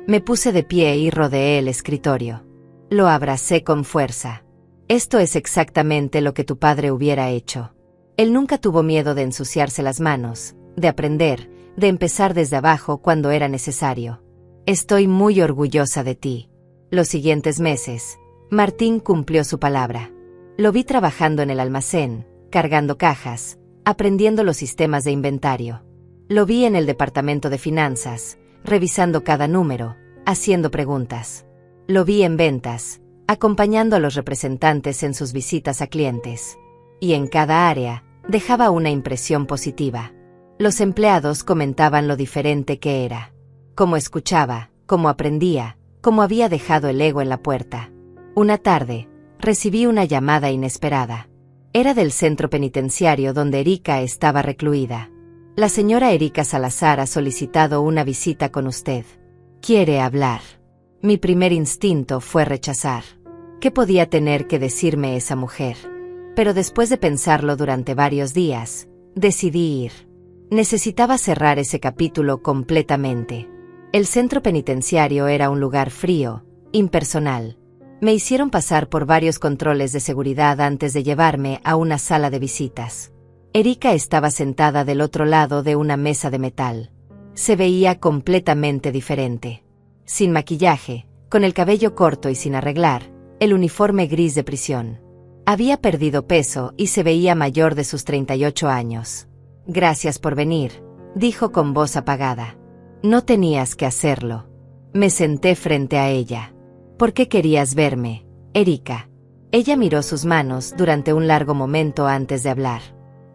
Me puse de pie y rodeé el escritorio. Lo abracé con fuerza. Esto es exactamente lo que tu padre hubiera hecho. Él nunca tuvo miedo de ensuciarse las manos, de aprender, de empezar desde abajo cuando era necesario. Estoy muy orgullosa de ti. Los siguientes meses, Martín cumplió su palabra. Lo vi trabajando en el almacén, cargando cajas, aprendiendo los sistemas de inventario. Lo vi en el departamento de finanzas, revisando cada número, haciendo preguntas. Lo vi en ventas, acompañando a los representantes en sus visitas a clientes. Y en cada área, dejaba una impresión positiva. Los empleados comentaban lo diferente que era. Cómo escuchaba, cómo aprendía, cómo había dejado el ego en la puerta. Una tarde, recibí una llamada inesperada. Era del centro penitenciario donde Erika estaba recluida. La señora Erika Salazar ha solicitado una visita con usted. Quiere hablar. Mi primer instinto fue rechazar. ¿Qué podía tener que decirme esa mujer? Pero después de pensarlo durante varios días, decidí ir. Necesitaba cerrar ese capítulo completamente. El centro penitenciario era un lugar frío, impersonal. Me hicieron pasar por varios controles de seguridad antes de llevarme a una sala de visitas. Erika estaba sentada del otro lado de una mesa de metal. Se veía completamente diferente. Sin maquillaje, con el cabello corto y sin arreglar, el uniforme gris de prisión. Había perdido peso y se veía mayor de sus 38 años. Gracias por venir, dijo con voz apagada. No tenías que hacerlo. Me senté frente a ella. ¿Por qué querías verme, Erika? Ella miró sus manos durante un largo momento antes de hablar.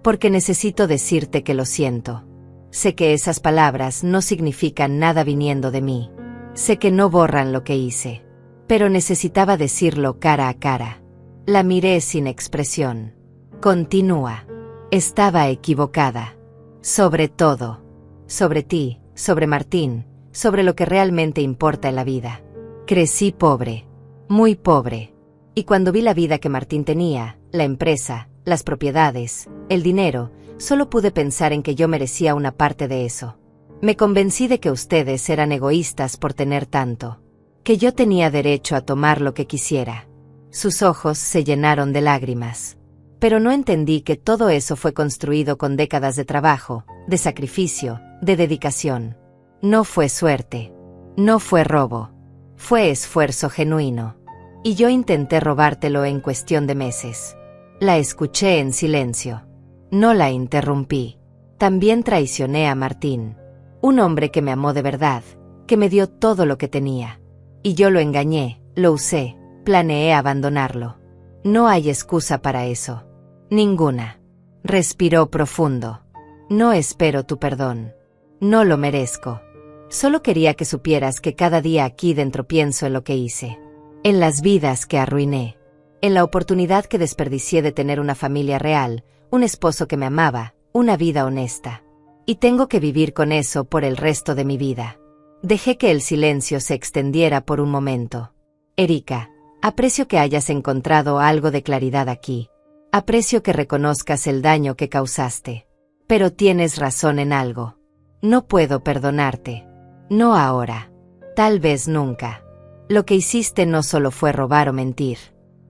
Porque necesito decirte que lo siento. Sé que esas palabras no significan nada viniendo de mí. Sé que no borran lo que hice. Pero necesitaba decirlo cara a cara. La miré sin expresión. Continúa. Estaba equivocada. Sobre todo. Sobre ti, sobre Martín, sobre lo que realmente importa en la vida. Crecí pobre. Muy pobre. Y cuando vi la vida que Martín tenía, la empresa, las propiedades, el dinero, solo pude pensar en que yo merecía una parte de eso. Me convencí de que ustedes eran egoístas por tener tanto. Que yo tenía derecho a tomar lo que quisiera. Sus ojos se llenaron de lágrimas. Pero no entendí que todo eso fue construido con décadas de trabajo, de sacrificio, de dedicación. No fue suerte. No fue robo. Fue esfuerzo genuino. Y yo intenté robártelo en cuestión de meses. La escuché en silencio. No la interrumpí. También traicioné a Martín. Un hombre que me amó de verdad, que me dio todo lo que tenía. Y yo lo engañé, lo usé, planeé abandonarlo. No hay excusa para eso. Ninguna. Respiró profundo. No espero tu perdón. No lo merezco. Solo quería que supieras que cada día aquí dentro pienso en lo que hice. En las vidas que arruiné. En la oportunidad que desperdicié de tener una familia real, un esposo que me amaba, una vida honesta. Y tengo que vivir con eso por el resto de mi vida. Dejé que el silencio se extendiera por un momento. Erika, aprecio que hayas encontrado algo de claridad aquí. Aprecio que reconozcas el daño que causaste. Pero tienes razón en algo. No puedo perdonarte. No ahora. Tal vez nunca. Lo que hiciste no solo fue robar o mentir.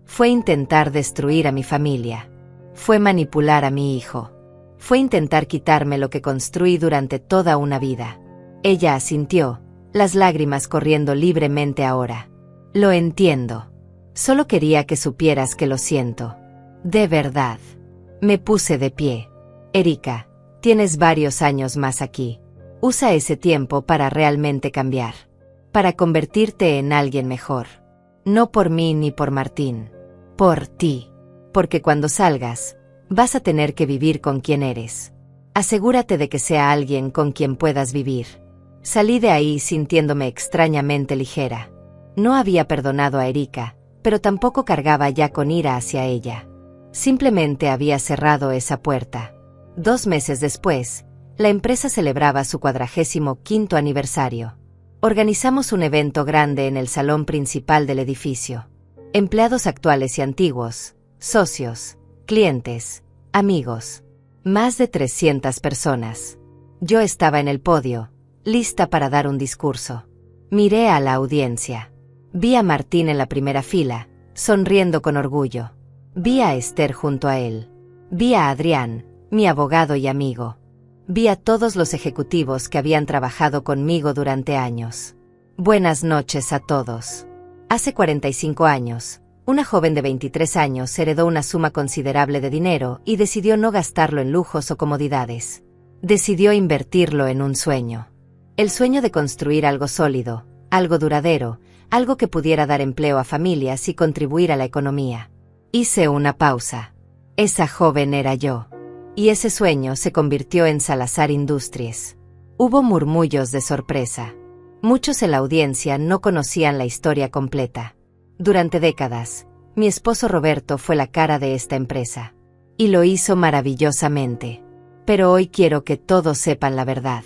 Fue intentar destruir a mi familia. Fue manipular a mi hijo. Fue intentar quitarme lo que construí durante toda una vida. Ella asintió, las lágrimas corriendo libremente ahora. Lo entiendo. Solo quería que supieras que lo siento. De verdad. Me puse de pie. Erika, tienes varios años más aquí. Usa ese tiempo para realmente cambiar. Para convertirte en alguien mejor. No por mí ni por Martín. Por ti. Porque cuando salgas, vas a tener que vivir con quien eres. Asegúrate de que sea alguien con quien puedas vivir. Salí de ahí sintiéndome extrañamente ligera. No había perdonado a Erika, pero tampoco cargaba ya con ira hacia ella. Simplemente había cerrado esa puerta. 2 meses después, la empresa celebraba su 45º aniversario. Organizamos un evento grande en el salón principal del edificio. Empleados actuales y antiguos, socios, clientes, amigos. Más de 300 personas. Yo estaba en el podio, lista para dar un discurso. Miré a la audiencia. Vi a Martín en la primera fila, sonriendo con orgullo. Vi a Esther junto a él. Vi a Adrián, mi abogado y amigo. Vi a todos los ejecutivos que habían trabajado conmigo durante años. Buenas noches a todos. Hace 45 años, una joven de 23 años heredó una suma considerable de dinero y decidió no gastarlo en lujos o comodidades. Decidió invertirlo en un sueño. El sueño de construir algo sólido, algo duradero, algo que pudiera dar empleo a familias y contribuir a la economía. Hice una pausa. Esa joven era yo. Y ese sueño se convirtió en Salazar Industries. Hubo murmullos de sorpresa. Muchos en la audiencia no conocían la historia completa. Durante décadas, mi esposo Roberto fue la cara de esta empresa. Y lo hizo maravillosamente. Pero hoy quiero que todos sepan la verdad.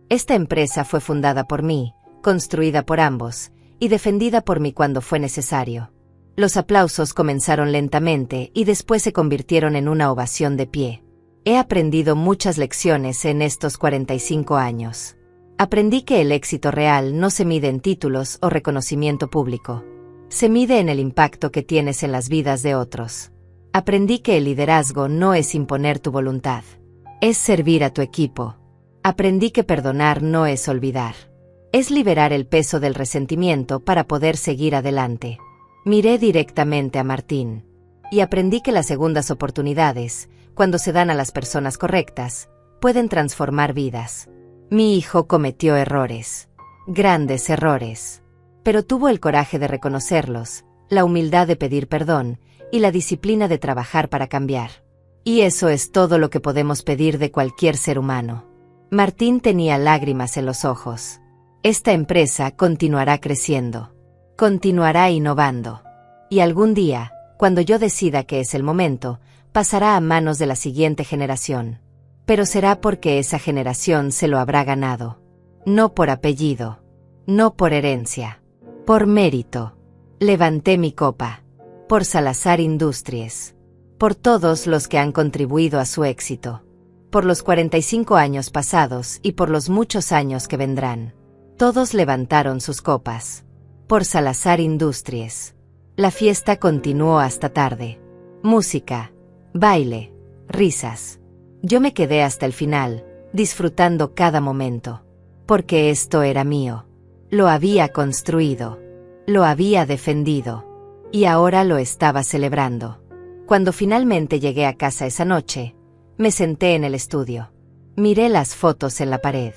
Esta empresa fue fundada por mí, construida por ambos, y defendida por mí cuando fue necesario. Los aplausos comenzaron lentamente y después se convirtieron en una ovación de pie. He aprendido muchas lecciones en estos 45 años. Aprendí que el éxito real no se mide en títulos o reconocimiento público. Se mide en el impacto que tienes en las vidas de otros. Aprendí que el liderazgo no es imponer tu voluntad. Es servir a tu equipo. Aprendí que perdonar no es olvidar. Es liberar el peso del resentimiento para poder seguir adelante. Miré directamente a Martín. Y aprendí que las segundas oportunidades, cuando se dan a las personas correctas, pueden transformar vidas. Mi hijo cometió errores. Grandes errores. Pero tuvo el coraje de reconocerlos, la humildad de pedir perdón, y la disciplina de trabajar para cambiar. Y eso es todo lo que podemos pedir de cualquier ser humano. Martín tenía lágrimas en los ojos. Esta empresa continuará creciendo. Continuará innovando. Y algún día, cuando yo decida que es el momento, pasará a manos de la siguiente generación. Pero será porque esa generación se lo habrá ganado. No por apellido. No por herencia. Por mérito. Levanté mi copa. Por Salazar Industries. Por todos los que han contribuido a su éxito. Por los 45 años pasados y por los muchos años que vendrán. Todos levantaron sus copas. Por Salazar Industries. La fiesta continuó hasta tarde. Música, baile, risas. Yo me quedé hasta el final, disfrutando cada momento. Porque esto era mío. Lo había construido. Lo había defendido. Y ahora lo estaba celebrando. Cuando finalmente llegué a casa esa noche, me senté en el estudio. Miré las fotos en la pared.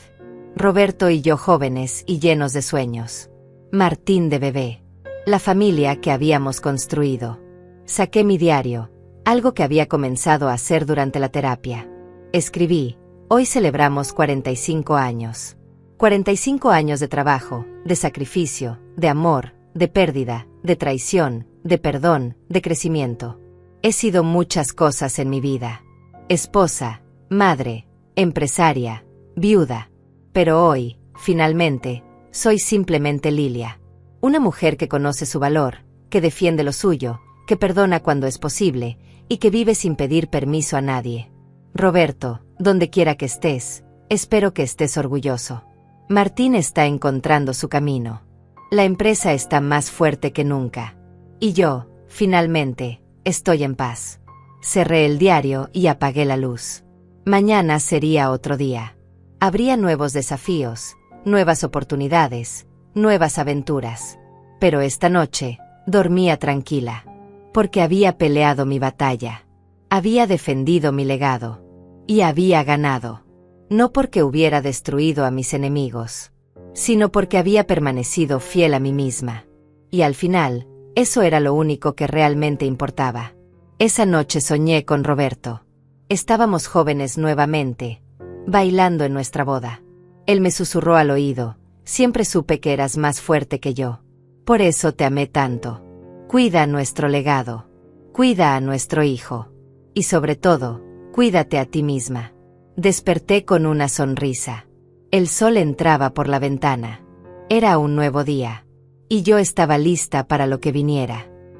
Roberto y yo jóvenes y llenos de sueños. Martín de bebé. La familia que habíamos construido. Saqué mi diario, algo que había comenzado a hacer durante la terapia. Escribí, hoy celebramos 45 años. 45 años de trabajo, de sacrificio, de amor, de pérdida, de traición, de perdón, de crecimiento. He sido muchas cosas en mi vida. Esposa, madre, empresaria, viuda. Pero hoy, finalmente, soy simplemente Lilia. Una mujer que conoce su valor, que defiende lo suyo, que perdona cuando es posible, y que vive sin pedir permiso a nadie. Roberto, donde quiera que estés, espero que estés orgulloso. Martín está encontrando su camino. La empresa está más fuerte que nunca. Y yo, finalmente, estoy en paz. Cerré el diario y apagué la luz. Mañana sería otro día. Habría nuevos desafíos, nuevas oportunidades, nuevas aventuras. Pero esta noche, dormía tranquila. Porque había peleado mi batalla. Había defendido mi legado. Y había ganado. No porque hubiera destruido a mis enemigos, sino porque había permanecido fiel a mí misma. Y al final, eso era lo único que realmente importaba. Esa noche soñé con Roberto. Estábamos jóvenes nuevamente, bailando en nuestra boda. Él me susurró al oído: siempre supe que eras más fuerte que yo. Por eso te amé tanto. Cuida nuestro legado. Cuida a nuestro hijo. Y sobre todo, cuídate a ti misma. Desperté con una sonrisa. El sol entraba por la ventana. Era un nuevo día. Y yo estaba lista para lo que viniera.